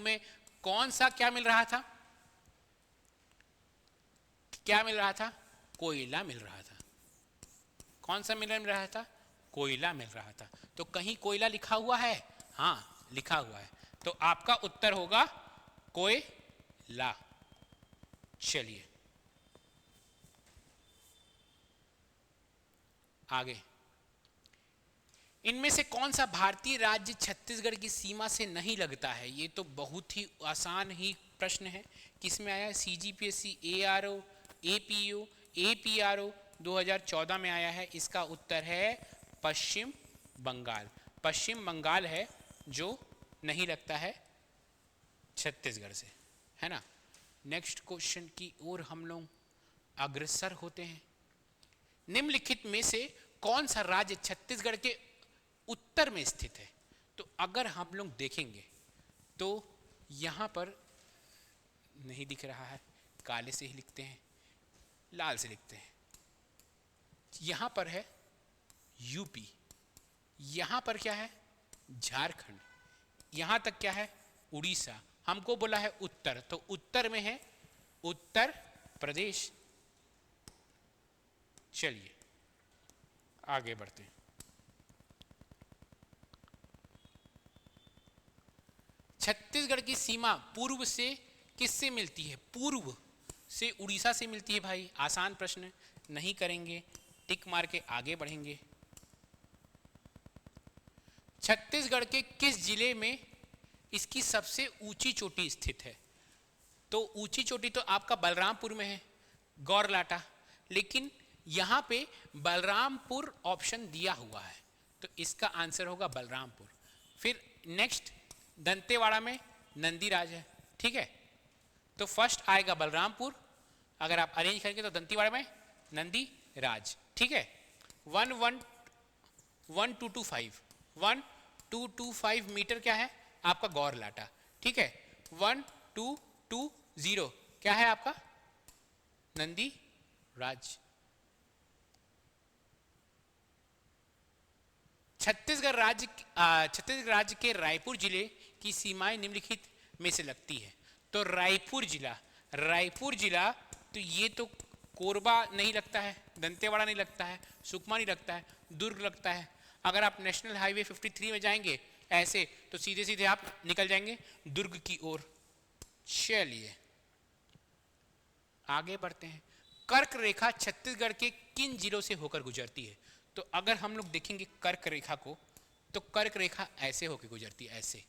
में कौन सा क्या मिल रहा था, क्या मिल रहा था, कोयला मिल रहा था। कौन सा मिल रहा था, कोयला मिल रहा था। तो कहीं कोयला लिखा हुआ है, हाँ लिखा हुआ है, तो आपका उत्तर होगा कोयला। चलिए आगे, इनमें से कौन सा भारतीय राज्य छत्तीसगढ़ की सीमा से नहीं लगता है? ये तो बहुत ही आसान ही प्रश्न है। किसमें आया है? CGPSC, ARO, APO, APRO 2014 में आया है। इसका उत्तर है पश्चिम बंगाल। पश्चिम बंगाल है जो नहीं लगता है छत्तीसगढ़ से, है ना। नेक्स्ट क्वेश्चन की ओर हम लोग अग्रसर होते हैं। निम्नलिखित में से कौन सा राज्य छत्तीसगढ़ के उत्तर में स्थित है? तो अगर हम लोग देखेंगे तो यहां पर नहीं दिख रहा है, काले से ही लिखते हैं, लाल से लिखते हैं। यहां पर है यूपी, यहां पर क्या है? झारखंड, यहां तक क्या है? उड़ीसा। हमको बोला है उत्तर, तो उत्तर में है उत्तर प्रदेश। चलिए आगे बढ़ते हैं। छत्तीसगढ़ की सीमा पूर्व से किससे मिलती है? पूर्व से उड़ीसा से मिलती है। भाई आसान प्रश्न, नहीं करेंगे, टिक मार के आगे बढ़ेंगे। छत्तीसगढ़ के किस जिले में इसकी सबसे ऊंची चोटी स्थित है? तो ऊंची चोटी तो आपका बलरामपुर में है, गौरलाटा, लेकिन यहां पे बलरामपुर ऑप्शन दिया हुआ है, तो इसका आंसर होगा बलरामपुर। फिर नेक्स्ट दंतेवाड़ा में नंदीराज है, ठीक है। तो फर्स्ट आएगा बलरामपुर, अगर आप अरेंज करेंगे तो दंतेवाड़ा में नंदीराज, ठीक है। 1225 मीटर क्या है आपका? गौरलाटा, ठीक है। 1220 क्या है आपका? नंदीराज। छत्तीसगढ़ राज्य के रायपुर जिले की सीमाएं निम्नलिखित में से लगती है। तो रायपुर जिला तो ये तो कोरबा नहीं लगता है, दंतेवाड़ा नहीं लगता है, सुकमा नहीं लगता है, दुर्ग लगता है। अगर आप नेशनल हाईवे 53 में जाएंगे ऐसे तो सीधे सीधे आप निकल जाएंगे दुर्ग की ओर। चलिए आगे बढ़ते हैं। कर्क रेखा छत्तीसगढ़ के किन जिलों से होकर गुजरती है? तो अगर हम लोग देखेंगे कर्क रेखा को, तो कर्क रेखा ऐसे होकर गुजरती है, ऐसे,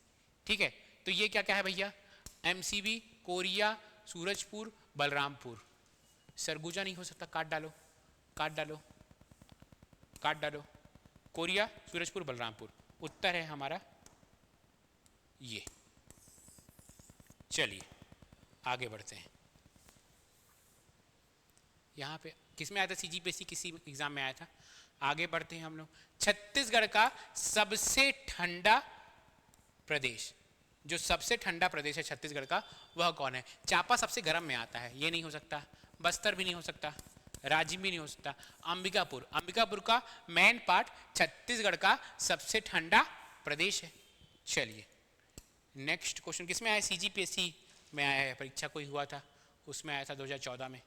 ठीक है। तो ये क्या क्या है भैया? MCB, कोरिया, सूरजपुर, बलरामपुर। सरगुजा नहीं हो सकता, काट डालो काट डालो काट डालो। कोरिया, सूरजपुर, बलरामपुर, उत्तर है हमारा ये। चलिए आगे बढ़ते हैं। यहाँ पे किस में आया था? CGPSC किसी एग्जाम में आया था। आगे बढ़ते हैं हम लोग। छत्तीसगढ़ का सबसे ठंडा प्रदेश, जो सबसे ठंडा प्रदेश है छत्तीसगढ़ का, वह कौन है? चांपा सबसे गर्म में आता है, ये नहीं हो सकता। बस्तर भी नहीं हो सकता, रांची भी नहीं हो सकता। अंबिकापुर का मेन पार्ट छत्तीसगढ़ का सबसे ठंडा प्रदेश है। चलिए नेक्स्ट क्वेश्चन किस में आया? CGPSC में आया है, परीक्षा कोई हुआ था उसमें आया था 2014 में।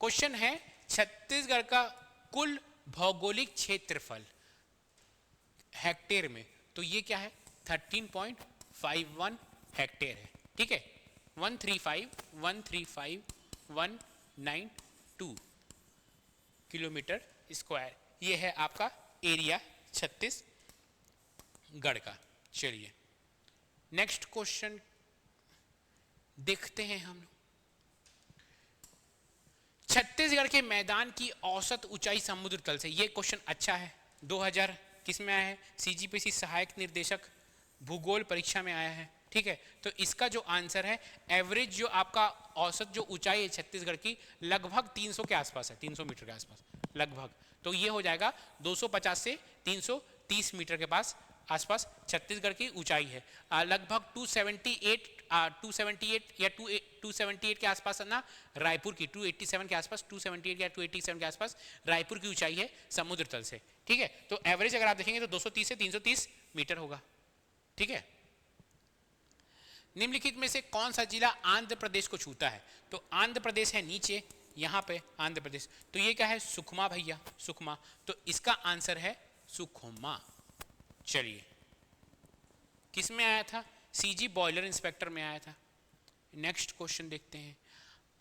क्वेश्चन है छत्तीसगढ़ का कुल भौगोलिक क्षेत्रफल हेक्टेयर में, तो ये क्या है? 13.51 हेक्टेयर है, ठीक है। 135,192 किलोमीटर स्क्वायर, ये है आपका एरिया छत्तीसगढ़ का। चलिए नेक्स्ट क्वेश्चन देखते हैं हम लोग। छत्तीसगढ़ के मैदान की औसत ऊंचाई समुद्र तल से, ये क्वेश्चन अच्छा है। 2000 किस में आया है? CGPSC सहायक निर्देशक भूगोल परीक्षा में आया है, ठीक है। तो इसका जो आंसर है, एवरेज जो आपका औसत जो ऊंचाई है छत्तीसगढ़ की लगभग 300 के आसपास है, 300 मीटर के आसपास लगभग। तो ये हो जाएगा 250 से 330 मीटर के पास आसपास छत्तीसगढ़ की ऊंचाई है। लगभग 278 या 278 के आसपास ना रायपुर की, 287 के आसपास, 278 या 287 के आसपास रायपुर की ऊंचाई है समुद्र तल से, ठीक है। तो एवरेज अगर आप देखेंगे तो 230 से 330 मीटर होगा, ठीक है। निम्नलिखित में से कौन सा जिला आंध्र प्रदेश को छूता है? तो आंध्र प्रदेश है नीचे, यहां पे आंध्र प्रदेश, तो ये क्या है? सुकमा भैया, सुकमा। तो इसका आंसर है सुकमा। चलिए किस में आया था? CG बॉयलर इंस्पेक्टर में आया था। नेक्स्ट क्वेश्चन देखते हैं।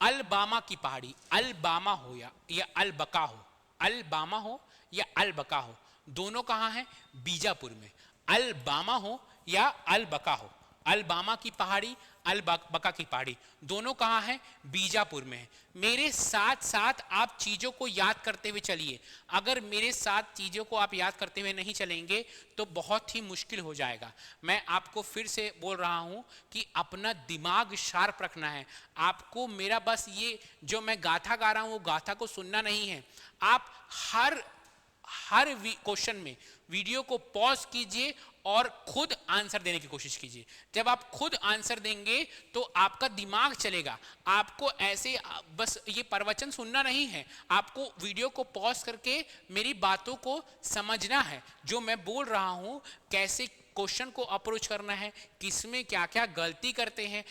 अलबामा की पहाड़ी, अलबामा हो या अलबका हो, अलबामा हो या अलबका हो, दोनों कहाँ हैं? बीजापुर में। अलबामा हो या अलबका हो, अलबामा की पहाड़ी, अलबका की पहाड़ी, दोनों कहाँ हैं? बीजापुर में है। मेरे साथ साथ आप चीज़ों को याद करते हुए चलिए। अगर मेरे साथ चीज़ों को आप याद करते हुए नहीं चलेंगे तो बहुत ही मुश्किल हो जाएगा। मैं आपको फिर से बोल रहा हूँ कि अपना दिमाग शार्प रखना है आपको। मेरा बस ये जो मैं गाथा गा रहा हूँ वो गाथा को सुनना नहीं है। आप हर क्वेश्चन में वीडियो को पॉज कीजिए और खुद आंसर देने की कोशिश कीजिए। जब आप खुद आंसर देंगे तो आपका दिमाग चलेगा। आपको ऐसे बस ये प्रवचन सुनना नहीं है, आपको वीडियो को पॉज करके मेरी बातों को समझना है। जो मैं बोल रहा हूँ, कैसे क्वेश्चन को अप्रोच करना है, किसमें क्या क्या गलती करते हैं,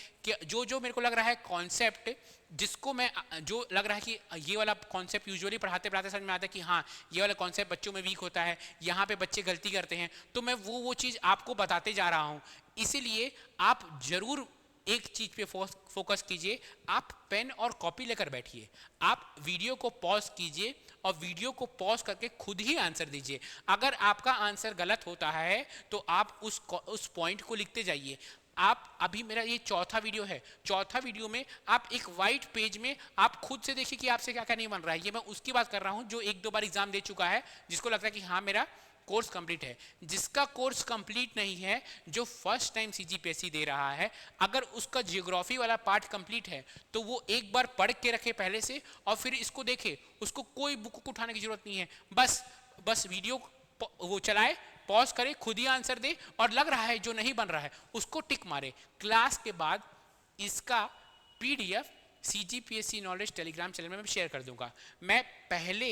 जो मेरे को लग रहा है कॉन्सेप्ट, जिसको मैं जो लग रहा है कि ये वाला कॉन्सेप्ट यूजुअली पढ़ाते पढ़ाते समझ में आता है कि हाँ ये वाला कॉन्सेप्ट बच्चों में वीक होता है, यहाँ पे बच्चे गलती करते हैं, तो मैं वो चीज़ आपको बताते जा रहा हूँ। इसीलिए आप जरूर एक चीज पे फोकस कीजिए। आप पेन और कॉपी लेकर बैठिए, आप वीडियो को पॉज कीजिए और वीडियो को पॉज करके खुद ही आंसर दीजिए। अगर आपका आंसर गलत होता है तो आप उस पॉइंट को लिखते जाइए। आप अभी मेरा ये चौथा वीडियो है, चौथा वीडियो में आप एक वाइट पेज में आप खुद से देखिए कि आपसे क्या क्या नहीं बन रहा है। ये मैं उसकी बात कर रहा हूँ जो एक दो बार एग्जाम दे चुका है, जिसको लगता है कि हाँ मेरा कोर्स कंप्लीट है। जिसका कोर्स कंप्लीट नहीं है, जो फर्स्ट टाइम सीजीपीएससी दे रहा है, अगर उसका जियोग्राफी वाला पार्ट कंप्लीट है तो वो एक बार पढ़ के रखे पहले से और फिर इसको देखे। उसको कोई बुक उठाने की जरूरत नहीं है, बस वीडियो वो चलाए, पॉज करे, खुद ही आंसर दे, और लग रहा है जो नहीं बन रहा है उसको टिक मारे। क्लास के बाद इसका PDF CGPSC knowledge Telegram channel में मैं शेयर कर दूंगा। मैं पहले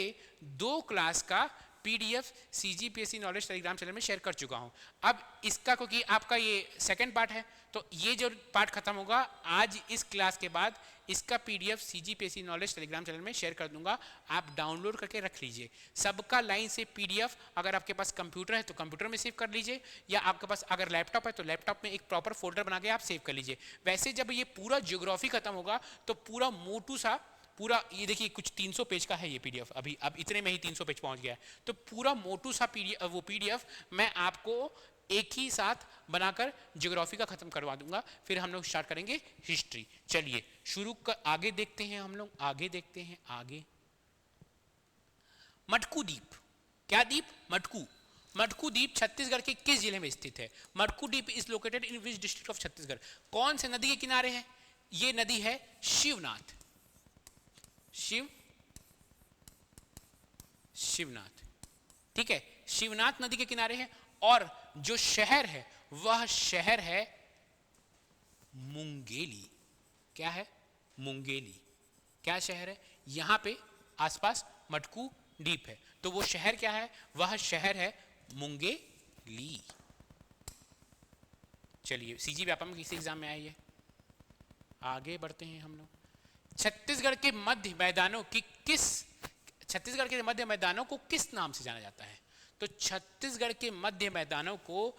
2 क्लास का PDF CGPSC knowledge Telegram channel में शेयर कर चुका हूं। अब इसका, क्योंकि आपका ये सेकंड पार्ट है, तो ये जो पार्ट खत्म होगा आज इस क्लास के बाद, इसका PDF CGPSC knowledge Telegram channel में शेयर कर दूंगा। आप डाउनलोड करके रख लीजिए सबका लाइन से पीडीएफ। अगर आपके पास कंप्यूटर है तो कंप्यूटर में सेव कर लीजिए, या आपके पास अगर लैपटॉप है तो लैपटॉप में एक प्रॉपर फोल्डर बना के आप सेव कर लीजिए। वैसे जब ये पूरा ज्योग्राफी खत्म होगा तो पूरा मोटू सा, पूरा ये देखिए कुछ 300 पेज का है ये पीडीएफ, अभी अब इतने में ही 300 पेज पहुंच गया है, तो पूरा मोटू सा पीडीएफ मैं आपको एक ही साथ बनाकर ज्योग्राफी का खत्म करवा दूंगा। फिर हम लोग स्टार्ट करेंगे हिस्ट्री। चलिए शुरू कर, आगे देखते हैं हम लोग, आगे देखते हैं आगे। मटकू द्वीप, क्या द्वीप? मटकू। मटकू द्वीप छत्तीसगढ़ के किस जिले में स्थित है? मटकू द्वीप is located in which district of Chhattisgarh? कौन से नदी के किनारे है? ये नदी है शिवनाथ, शिवनाथ, ठीक है, शिवनाथ नदी के किनारे है। और जो शहर है वह शहर है मुंगेली। क्या है? मुंगेली। क्या शहर है? यहां पे आसपास मटकू द्वीप है, तो वो शहर क्या है? वह शहर है मुंगेली। चलिए सीजी व्यापम में किसी एग्जाम में आई है, आगे बढ़ते हैं हम लोग। छत्तीसगढ़ के मध्य मैदानों की छत्तीसगढ़ के मध्य मैदानों को किस नाम से जाना जाता है? तो छत्तीसगढ़ के मध्य मैदानों को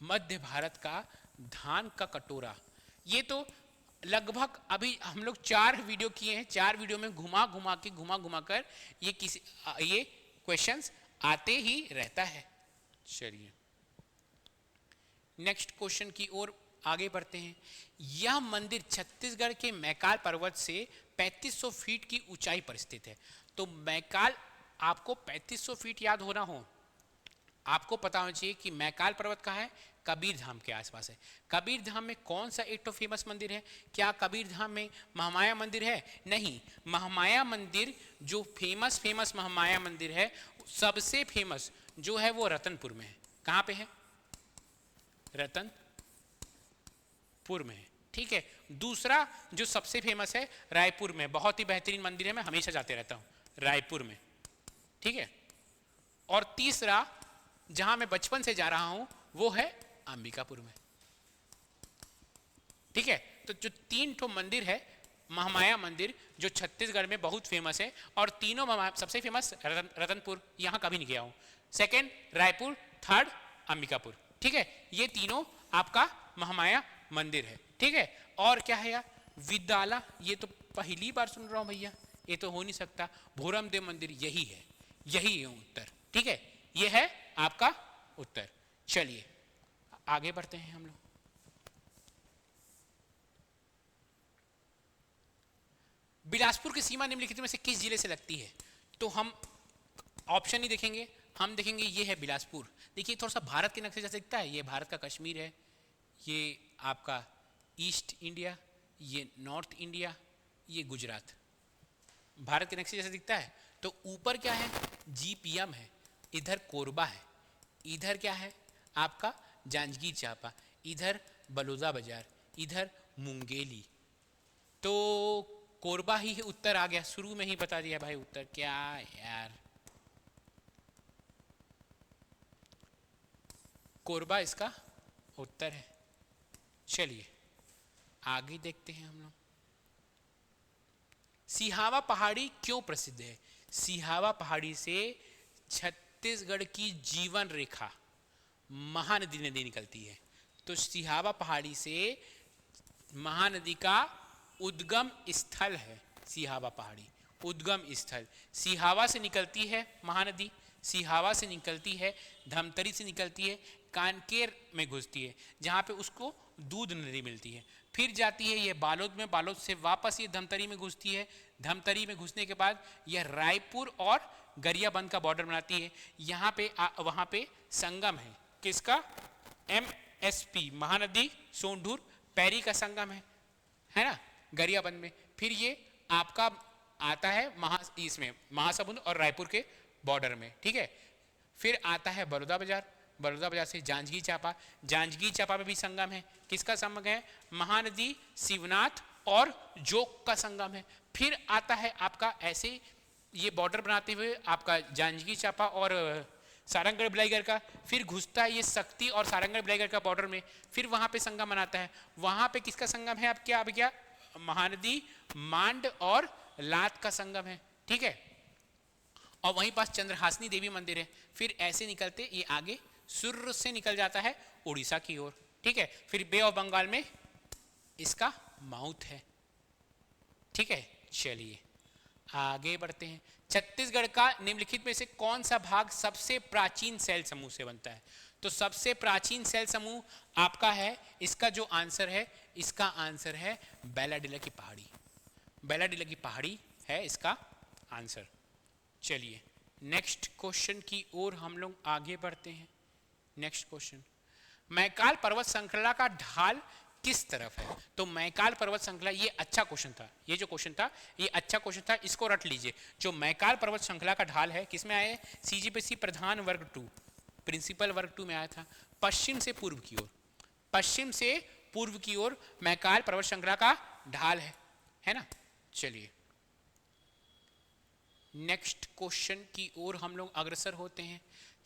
मध्य भारत का धान का कटोरा। ये तो लगभग अभी हम लोग 4 वीडियो किए हैं, 4 वीडियो में घुमा घुमा कर ये क्वेश्चंस आते ही रहता है। चलिए नेक्स्ट क्वेश्चन की ओर आगे बढ़ते हैं। यह मंदिर छत्तीसगढ़ के मैकाल पर्वत से 3500 फीट की ऊंचाई पर स्थित है। तो मैकाल, आपको 3500 फीट याद होना हो, आपको पता होना चाहिए कि मैकाल पर्वत कहाँ है? कबीर धाम के आसपास है। कबीर धाम में कौन सा एक तो फेमस मंदिर है? क्या कबीर धाम में महामाया मंदिर है? नहीं, महामाया मंदिर जो फेमस महामाया मंदिर है, सबसे फेमस जो है वो रतनपुर में है। कहाँ पे है? रतनपुर में है, ठीक है। दूसरा जो सबसे फेमस है रायपुर में, बहुत ही बेहतरीन मंदिर है, मैं हमेशा जाते रहता हूँ रायपुर में, ठीक है। और तीसरा जहां मैं बचपन से जा रहा हूं वो है अंबिकापुर में, ठीक है। तो जो 3 ठो मंदिर है महामाया मंदिर जो छत्तीसगढ़ में बहुत फेमस है, और तीनों सबसे फेमस रतनपुर, यहां कभी नहीं गया हूं, सेकंड रायपुर, थर्ड अंबिकापुर, ठीक है। ये तीनों आपका महामाया मंदिर है, ठीक है। और क्या है यार? विद्याला, ये तो पहली बार सुन रहा हूं भैया, ये तो हो नहीं सकता। भोरम देव मंदिर यही है, यही है उत्तर। ठीक है, ये है आपका उत्तर। चलिए आगे बढ़ते हैं हम लोग। बिलासपुर की सीमा निम्नलिखित में से किस जिले से लगती है? तो हम ऑप्शन ही देखेंगे, हम देखेंगे ये है बिलासपुर। देखिए थोड़ा सा भारत के नक्शे जैसे दिखता है, ये भारत का कश्मीर है, ये आपका ईस्ट इंडिया, ये नॉर्थ इंडिया, ये गुजरात। भारत के नक्शे जैसे दिखता है। तो ऊपर क्या है? जीपीएम है, इधर कोरबा है, इधर क्या है आपका जांजगीर चांपा, इधर बलौदा बाजार, इधर मुंगेली। तो कोरबा ही उत्तर आ गया, शुरू में ही बता दिया भाई उत्तर। क्या यार, कोरबा इसका उत्तर है। चलिए आगे देखते हैं हम लोग। सिहावा पहाड़ी क्यों प्रसिद्ध है? सिहावा पहाड़ी से छत्तीसगढ़ की जीवन रेखा महानदी नदी निकलती है। तो सिहावा पहाड़ी से महानदी का उद्गम स्थल है। सिहावा पहाड़ी उद्गम स्थल, सिहावा से निकलती है महानदी, सिहावा से निकलती है, धमतरी से निकलती है, कानकेर में घुसती है जहाँ पे उसको दूध नदी मिलती है, फिर जाती है ये बालोद में, बालोद से वापस ये धमतरी में घुसती है, धमतरी में घुसने के बाद यह रायपुर और गरियाबंद का बॉर्डर बनाती है। यहाँ पे वहाँ पे संगम है किसका? एमएसपी महानदी सोंढूर पैरी का संगम है ना गरियाबंद में। फिर ये आपका आता है इसमें महासमुंद और रायपुर के बॉर्डर में। ठीक है, फिर आता है बलौदा बाजार, बलौदा बाजार से जांजगीर चांपा, जांजगीर चांपा में भी संगम है। किसका संगम है? महानदी, शिवनाथ और जोक का संगम है। फिर आता है आपका ऐसे ये बॉर्डर बनाते हुए आपका जांजगीर चांपा और सारंगगढ़ बिलाईगढ़ का, फिर घुसता है ये शक्ति और सारंगगढ़ बिलाईगढ़ का बॉर्डर में, फिर वहां पे संगम बनाता है। वहां पे किसका संगम है? अब क्या महानदी, मांड और लात का संगम है। ठीक है, और वहीं पास चंद्रहासिनी देवी मंदिर है। फिर ऐसे निकलते ये आगे सुर से निकल जाता है उड़ीसा की ओर। ठीक है, फिर बे ऑफ बंगाल में इसका माउथ है। ठीक है, चलिए आगे बढ़ते हैं। छत्तीसगढ़ का निम्नलिखित में से कौन सा भाग सबसे प्राचीन शैल समूह से बनता है? तो सबसे प्राचीन शैल समूह आपका है, इसका जो आंसर है, इसका आंसर है बैलाडिला की पहाड़ी। बैलाडिला की पहाड़ी है इसका आंसर। चलिए नेक्स्ट क्वेश्चन की ओर हम लोग आगे बढ़ते हैं। नेक्स्ट क्वेश्चन, मैकाल पर्वत श्रृंखला का ढाल किस तरफ है? तो मैकाल पर्वत श्रृंखला, ये अच्छा क्वेश्चन था, ये जो क्वेश्चन था ये अच्छा क्वेश्चन था, इसको रट लीजिए। जो मैकाल पर्वत श्रृंखला का ढाल है किसमें आया है? सीजीपीएससी प्रधान वर्ग 2 प्रिंसिपल वर्ग 2 में आया था। पश्चिम से पूर्व की ओर, पश्चिम से पूर्व की ओर मैकाल पर्वत श्रृंखला का ढाल है ना। चलिए नेक्स्ट क्वेश्चन की ओर हम लोग अग्रसर होते हैं।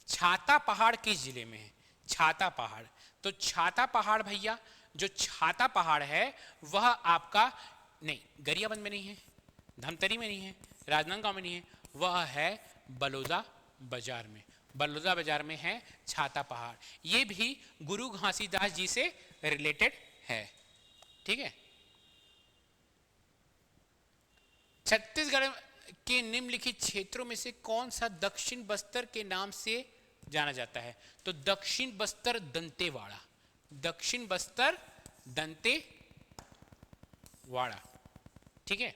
छाता पहाड़ किस जिले में है? छाता पहाड़, तो छाता पहाड़ भैया, जो छाता पहाड़ है वह आपका नहीं, गरियाबंद में नहीं है, धमतरी में नहीं है, राजनांदगांव में नहीं है, वह है बलौदा बाजार में। बलौदा बाजार में है छाता पहाड़। ये भी गुरु घासीदास जी से रिलेटेड है। ठीक है, छत्तीसगढ़ के निम्नलिखित क्षेत्रों में से कौन सा दक्षिण बस्तर के नाम से जाना जाता है? तो दक्षिण बस्तर दंतेवाड़ा, दक्षिण बस्तर दंतेवाड़ा। ठीक है,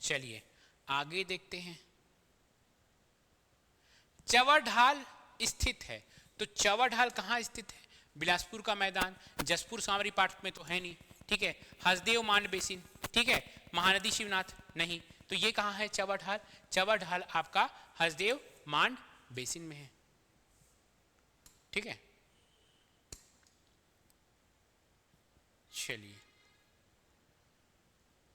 चलिए आगे देखते हैं। चवर ढाल स्थित है, तो चवर ढाल कहाँ स्थित है? बिलासपुर का मैदान, जसपुर सामरी पाठ में तो है नहीं। ठीक है, हसदेव मांड बेसिन, ठीक है, महानदी शिवनाथ नहीं, तो ये कहाँ है चवर ढाल? चवर ढाल आपका हसदेव मांड बेसिन में है। ठीक है, चलिए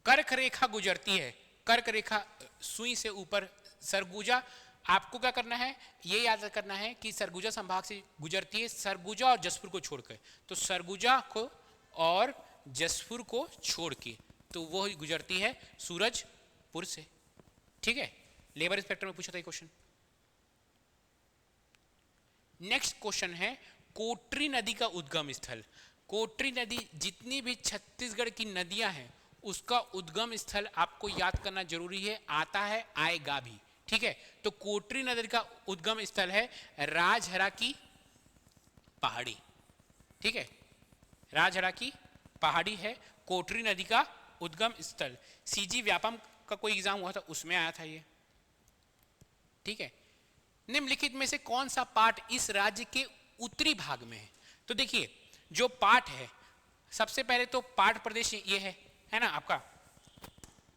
कर्क रेखा गुजरती है, कर्क रेखा सुई से ऊपर सरगुजा, आपको क्या करना है, ये याद करना है कि सरगुजा संभाग से गुजरती है, सरगुजा और जसपुर को छोड़कर। तो सरगुजा को और जसपुर को छोड़ के तो वो गुजरती है सूरजपुर से। ठीक है, लेबर इंस्पेक्टर में पूछा था ये क्वेश्चन। नेक्स्ट क्वेश्चन है कोटरी नदी का उद्गम स्थल। कोटरी नदी, जितनी भी छत्तीसगढ़ की नदियां हैं उसका उद्गम स्थल आपको याद करना जरूरी है, आता है आएगा भी, ठीक है। तो कोटरी नदी का उद्गम स्थल है राजहरा की पहाड़ी, ठीक है, राजहरा की पहाड़ी है कोटरी नदी का उद्गम स्थल। सीजी व्यापम का कोई एग्जाम हुआ था उसमें आया था ये, ठीक है। निम्नलिखित में से कौन सा पार्ट इस राज्य के उत्तरी भाग में है? तो देखिए जो पार्ट है, सबसे पहले तो पाट प्रदेश ये है ना आपका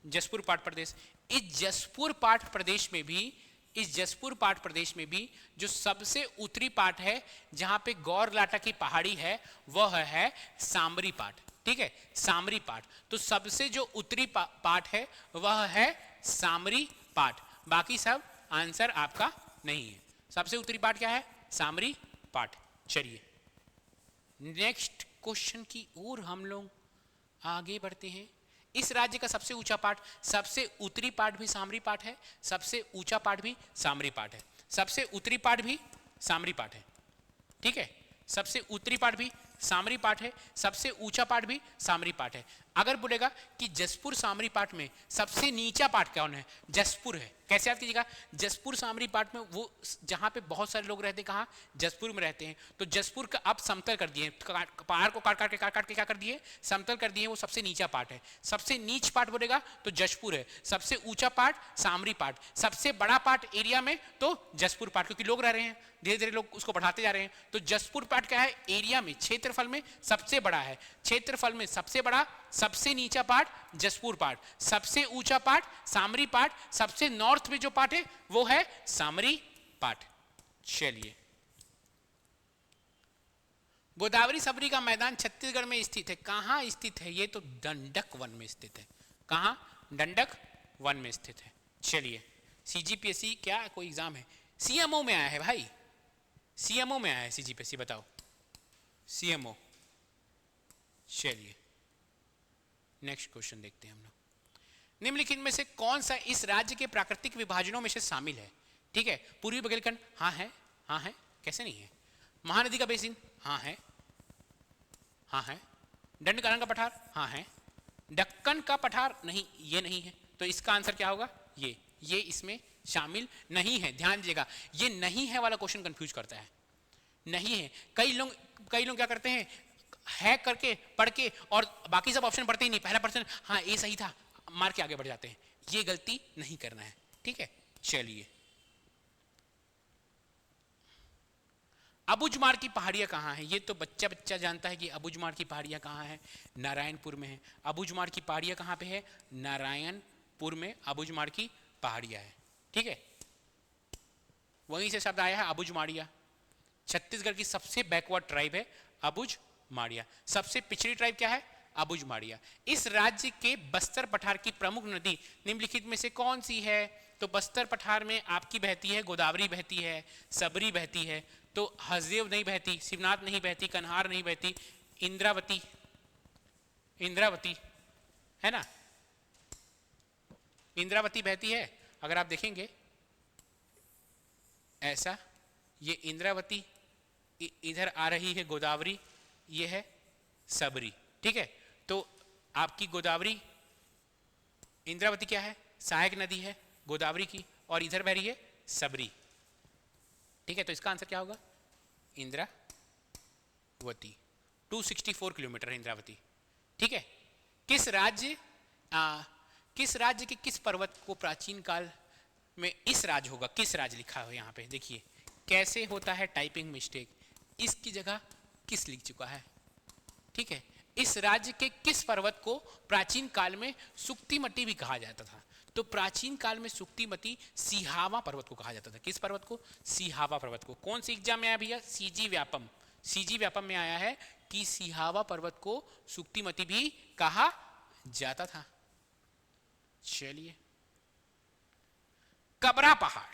जसपुर पाट प्रदेश। इस जसपुर पाट प्रदेश में भी, इस जसपुर पाट प्रदेश में भी जो सबसे उत्तरी पार्ट है जहां पे गौरलाटा की पहाड़ी है वह है सामरी पाट, ठीक है, सामरी पाट। तो सबसे जो उत्तरी पार्ट है वह है सामरी पाट, बाकी सब आंसर आपका नहीं है। सबसे उत्तरी पार्ट क्या है? सामरी पाट। चलिए नेक्स्ट क्वेश्चन की ओर हम लोग आगे बढ़ते हैं। इस राज्य का सबसे ऊंचा पार्ट, सबसे उत्तरी पार्ट भी सामरी पार्ट है, सबसे ऊंचा पार्ट भी सामरी पार्ट है। सबसे उत्तरी पार्ट भी सामरी पार्ट है, ठीक है, सबसे उत्तरी पार्ट भी सामरी पार्ट है, सबसे ऊंचा पार्ट भी सामरी पार्ट है। अगर बोलेगा कि जसपुर सामरी पार्ट में सबसे नीचा पार्ट कौन है? जसपुर है। कैसे याद कीजिएगा? जसपुर सामरी पार्ट में वो जहां पे बहुत सारे लोग रहते हैं, कहाँ? जसपुर में रहते हैं। तो जसपुर का आप समतल कर दिए, पहाड़ को काट काट के क्या कर दिए? समतल कर दिए। वो सबसे नीचा पार्ट है। सबसे नीच पार्ट बोलेगा तो जसपुर है, सबसे ऊंचा पार्ट सामरी पार्ट, सबसे बड़ा पार्ट एरिया में तो जसपुर पार्ट, क्योंकि लोग रह रहे हैं, धीरे धीरे लोग उसको बढ़ाते जा रहे हैं। तो जसपुर पार्ट क्या है? एरिया में, क्षेत्रफल में सबसे बड़ा है, क्षेत्रफल में सबसे बड़ा। सबसे नीचा पार्ट जसपुर पार्ट, सबसे ऊंचा पार्ट सामरी पार्ट, सबसे नॉर्थ में जो पार्ट है वो है सामरी पार्ट। चलिए गोदावरी सबरी का मैदान छत्तीसगढ़ में स्थित है। कहां स्थित है? ये तो दंडक वन में स्थित है। कहां? दंडक वन में स्थित है। चलिए सीजीपीएससी क्या कोई एग्जाम है? सीएमओ में आया है भाई, सीएमओ में आया है सीजीपीएससी, बताओ सीएमओ। चलिए नेक्स्ट क्वेश्चन देखते हैं हम लोग। निम्नलिखित में से कौन सा इस राज्य के प्राकृतिक विभाजनों में से शामिल है? ठीक है, पूर्वी बुंदेलखंड हाँ है, हाँ है, कैसे नहीं है। महानदी का बेसिन हाँ है, हाँ है। दंडकारण्य का पठार हाँ है। दक्कन का पठार नहीं, ये नहीं है। तो इसका आंसर क्या होगा? ये इसमें शामिल नहीं है। ध्यान दीजिएगा, ये नहीं है वाला क्वेश्चन कंफ्यूज करता है। नहीं है, कई लोग क्या करते हैं, है करके पढ़ के और बाकी सब ऑप्शन पढ़ते ही नहीं, पहला पर्सन हाँ ये सही था मार के आगे बढ़ जाते हैं। ये गलती नहीं करना है, ठीक है। चलिए अबुझमाड़ की पहाड़ियां कहाँ हैं? ये तो बच्चा बच्चा जानता है कि अबुझमाड़ की पहाड़ियां कहाँ हैं। नारायणपुर में है। अबुझमाड़ की पहाड़ियां कहाँ पे है? नारायणपुर में अबुझमाड़ की पहाड़ियां है, ठीक है। वहीं से शब्द आया है अबुझमाड़िया। छत्तीसगढ़ की सबसे बैकवर्ड ट्राइब है अबुझमाड़िया। सबसे पिछड़ी ट्राइब क्या है? अबुझमाड़िया। इस राज्य के बस्तर पठार की प्रमुख नदी निम्नलिखित में से कौन सी है? तो बस्तर पठार में आपकी बहती है गोदावरी, बहती है सबरी, बहती है। तो हसदेव नहीं बहती, शिवनाथ नहीं बहती, कन्हार नहीं बहती, इंद्रावती, इंद्रावती है ना, इंद्रावती बहती है। अगर आप देखेंगे ऐसा, ये इंद्रावती, इधर आ रही है गोदावरी, ये है सबरी, ठीक है। तो आपकी गोदावरी, इंद्रावती क्या है? सहायक नदी है गोदावरी की, और इधर बह रही है सबरी, ठीक है। तो इसका आंसर क्या होगा? इंद्रावती। 264 किलोमीटर है इंद्रावती, ठीक है। किस राज्य के किस पर्वत को प्राचीन काल में, इस राज्य होगा, किस राज्य लिखा हो यहाँ पे, देखिए कैसे होता है टाइपिंग मिस्टेक, इसकी जगह किस लिख चुका है, ठीक है। इस राज्य के किस पर्वत को प्राचीन काल में सुक्तिमती भी कहा जाता था? तो प्राचीन काल में सुक्तिमती सिहावा पर्वत को कहा जाता था। किस पर्वत को? सिहावा पर्वत को। कौन सी एग्जाम में आया भैया? सीजी व्यापम, सीजी व्यापम में आया है कि सिहावा पर्वत को सुक्तिमती भी कहा जाता था। चलिए कबरा पहाड़,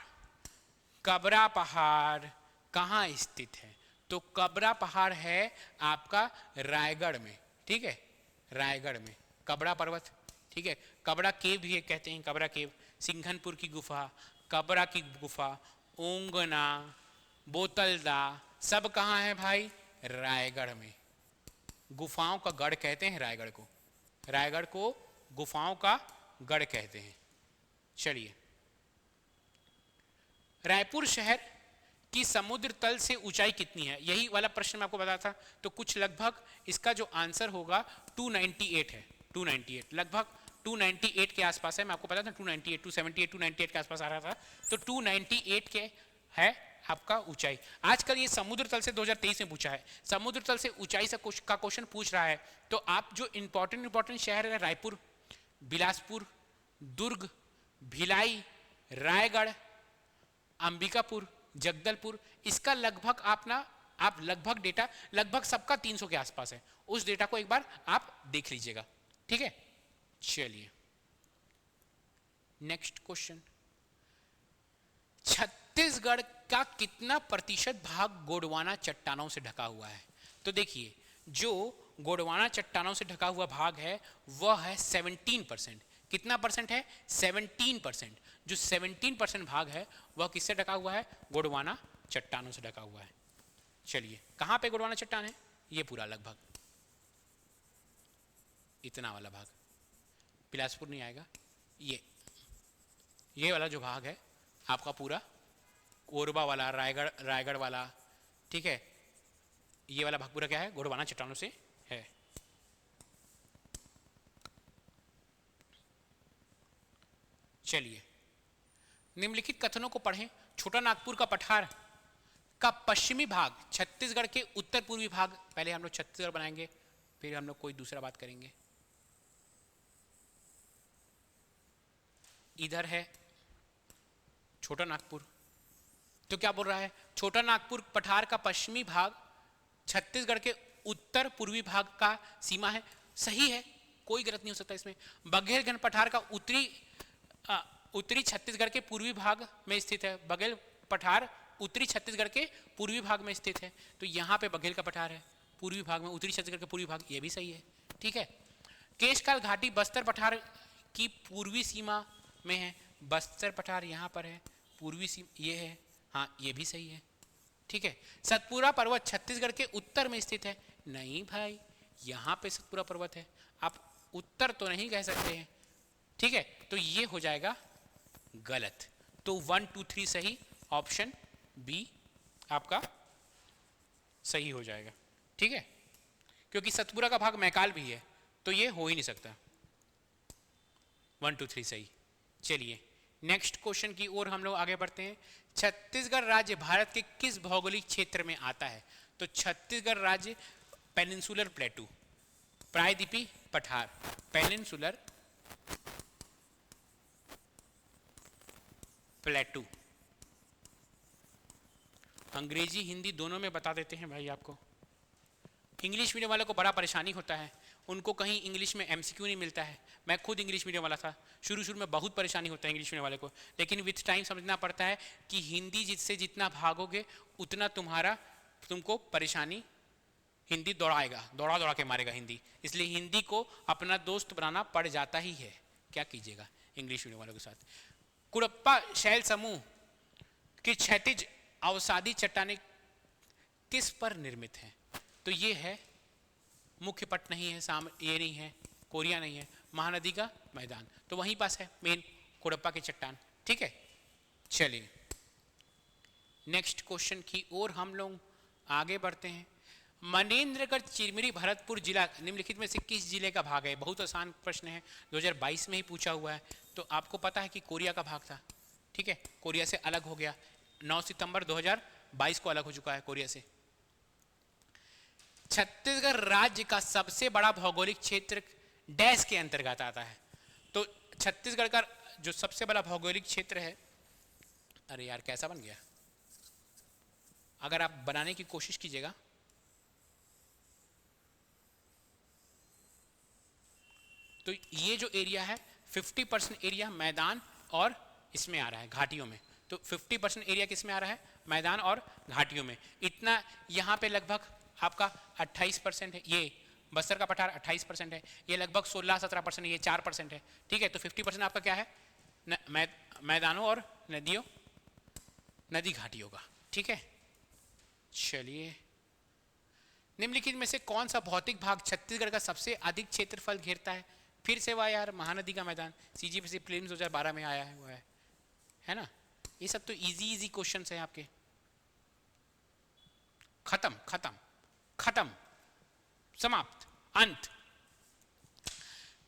कबरा पहाड़ कहाँ स्थित है? तो कबरा पहाड़ है आपका रायगढ़ में, ठीक है, रायगढ़ में कबरा पर्वत, ठीक है। कबरा केव भी है, कहते हैं कबरा केव। सिंघनपुर की गुफा, कबरा की गुफा, ओंगना, बोतलदा, सब कहाँ है भाई? रायगढ़ में। गुफाओं का गढ़ कहते हैं रायगढ़ को, रायगढ़ को गुफाओं का गढ़ कहते हैं। चलिए, रायपुर शहर की समुद्र तल से ऊंचाई कितनी है, यही वाला प्रश्न मैं आपको बताया था। तो कुछ लगभग इसका जो आंसर होगा 298 है। 298 लगभग 298 के आसपास है। मैं आपको पता था 298, 278, 298 के आसपास आ रहा था। तो 298 के है आपका ऊंचाई। आजकल ये समुद्र तल से 2023 में पूछा है, समुद्र तल से ऊंचाई से का क्वेश्चन पूछ रहा है। तो आप जो इंपॉर्टेंट शहर है, रायपुर, बिलासपुर, दुर्ग, भिलाई, रायगढ़, अंबिकापुर, जगदलपुर, इसका लगभग आप लगभग डेटा लगभग सबका 300 के आसपास है। उस डेटा को एक बार आप देख लीजिएगा, ठीक है। चलिए नेक्स्ट क्वेश्चन, छत्तीसगढ़ का कितना प्रतिशत भाग गोंडवाना चट्टानों से ढका हुआ है? तो देखिए, जो गोंडवाना चट्टानों से ढका हुआ भाग है वह है 17%। कितना परसेंट है? 17%। जो 17% भाग है वह किससे ढका हुआ है? गोंडवाना चट्टानों से ढका हुआ है। चलिए, कहाँ पे गोंडवाना चट्टान है? ये पूरा लगभग इतना वाला भाग, बिलासपुर नहीं आएगा, ये वाला जो भाग है आपका पूरा कोरबा वाला, रायगढ़ वाला, ठीक है, ये वाला भाग पूरा क्या है? गोंडवाना चट्टानों से है। चलिए, निम्नलिखित कथनों को पढ़ें। छोटा नागपुर का पठार का पश्चिमी भाग छत्तीसगढ़ के उत्तर पूर्वी भाग, पहले हम लोग छत्तीसगढ़ बनाएंगे फिर हम लोग कोई दूसरा बात करेंगे। इधर है छोटा नागपुर, तो क्या बोल रहा है? छोटा नागपुर पठार का पश्चिमी भाग छत्तीसगढ़ के उत्तर पूर्वी भाग का सीमा है। सही है, कोई गलत नहीं हो सकता इसमें। बघेलखंड पठार का उत्तरी छत्तीसगढ़ के पूर्वी भाग में स्थित है। बघेल पठार उत्तरी छत्तीसगढ़ के पूर्वी भाग में स्थित है, तो यहाँ पे बघेल का पठार है पूर्वी भाग में, उत्तरी छत्तीसगढ़ के पूर्वी भाग, ये भी सही है, ठीक है। केशकाल घाटी बस्तर पठार की पूर्वी सीमा में है। बस्तर पठार यहाँ पर है, पूर्वी सीमा ये है, हाँ ये भी सही है, ठीक है। सतपुरा पर्वत छत्तीसगढ़ के उत्तर में स्थित है। नहीं भाई, यहाँ पे सतपुरा पर्वत है, आप उत्तर तो नहीं कह सकते हैं, ठीक है। तो ये हो जाएगा गलत। तो 1 2 3 सही, ऑप्शन बी आपका सही हो जाएगा, ठीक है, क्योंकि सतपुरा का भाग मैकाल भी है, तो ये हो ही नहीं सकता। 1 2 3 सही। चलिए नेक्स्ट क्वेश्चन की ओर हम लोग आगे बढ़ते हैं। छत्तीसगढ़ राज्य भारत के किस भौगोलिक क्षेत्र में आता है? तो छत्तीसगढ़ राज्य पेनिनसुलर प्लेटू, प्रायद्वीपीय पठार, पेनिनसुलर प्लेटू। अंग्रेजी हिंदी दोनों में बता देते हैं भाई आपको। इंग्लिश मीडियम वालों को बड़ा परेशानी होता है, उनको कहीं इंग्लिश में एमसीक्यू नहीं मिलता है। मैं खुद इंग्लिश मीडियम वाला था, शुरू में बहुत परेशानी होता है इंग्लिश मीडियम वाले को, लेकिन विथ टाइम समझना पड़ता है कि हिंदी जिससे जितना भागोगे उतना तुमको परेशानी, हिंदी दौड़ाएगा, दौड़ा के मारेगा हिंदी, इसलिए हिंदी को अपना दोस्त बनाना पड़ जाता ही है। क्या कीजिएगा इंग्लिश मीडियम वालों के साथ। कुड़प्पा शैल समूह की क्षैतिज अवसादी चट्टानें किस पर निर्मित है? तो ये है मुख्य पट नहीं है, ये नहीं है, कोरिया नहीं है, महानदी का मैदान, तो वहीं पास है मेन कुड़प्पा के चट्टान, ठीक है। चलिए नेक्स्ट क्वेश्चन की ओर हम लोग आगे बढ़ते हैं। मनेन्द्रगढ़ चिरमिरी भरतपुर जिला निम्नलिखित में से किस जिले का भाग है? बहुत आसान प्रश्न है, 2022 में ही पूछा हुआ है। तो आपको पता है कि कोरिया का भाग था, ठीक है, कोरिया से अलग हो गया, 9 सितंबर 2022 को अलग हो चुका है कोरिया से। छत्तीसगढ़ राज्य का सबसे बड़ा भौगोलिक क्षेत्र डैश के अंतर्गत आता है? तो छत्तीसगढ़ का जो सबसे बड़ा भौगोलिक क्षेत्र है, अरे यार कैसा बन गया, अगर आप बनाने की कोशिश कीजिएगा तो ये जो एरिया है 50% एरिया मैदान और इसमें आ रहा है घाटियों में, तो 50% एरिया किस में आ रहा है? मैदान और घाटियों में। इतना यहाँ पे लगभग आपका 28% है, ये बस्तर का पठार 28% है, ये लगभग 16-17% है, ये 4% है, ठीक है। तो 50% आपका क्या है? मैदानों और नदी घाटियों का, ठीक है। चलिए निम्नलिखित में से कौन सा भौतिक भाग छत्तीसगढ़ का सबसे अधिक क्षेत्रफल घेरता है? फिर से वाह यार, महानदी का मैदान CGPC प्रीलिम्स 2012 में आया है, वो है ना। ये सब तो इजी इजी क्वेश्चन है आपके। खत्म खत्म खत्म, समाप्त, अंत।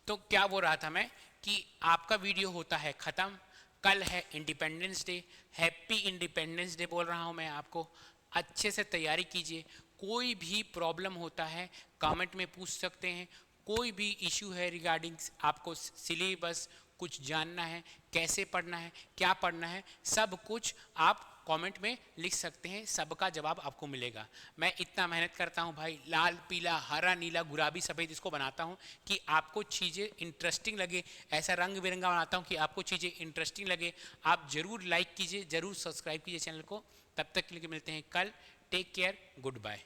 तो क्या बोल रहा था मैं कि आपका वीडियो होता है खत्म। कल है independence day, happy independence day बोल रहा हूँ मैं आपको। अच्छे से तैयारी कीजिए। कोई भी प्रॉब्लम होता है कमेंट में पूछ सकते हैं। कोई भी इशू है रिगार्डिंग आपको सिलेबस कुछ जानना है, कैसे पढ़ना है, क्या पढ़ना है, सब कुछ आप कमेंट में लिख सकते हैं, सबका जवाब आपको मिलेगा। मैं इतना मेहनत करता हूं भाई, लाल पीला हरा नीला गुलाबी सफ़ेद इसको बनाता हूं कि आपको चीज़ें इंटरेस्टिंग लगे। ऐसा रंग बिरंगा बनाता हूं कि आपको चीज़ें इंटरेस्टिंग लगे। आप ज़रूर लाइक कीजिए, ज़रूर सब्सक्राइब कीजिए चैनल को। तब तक के लिए मिलते हैं कल। Take care, good bye.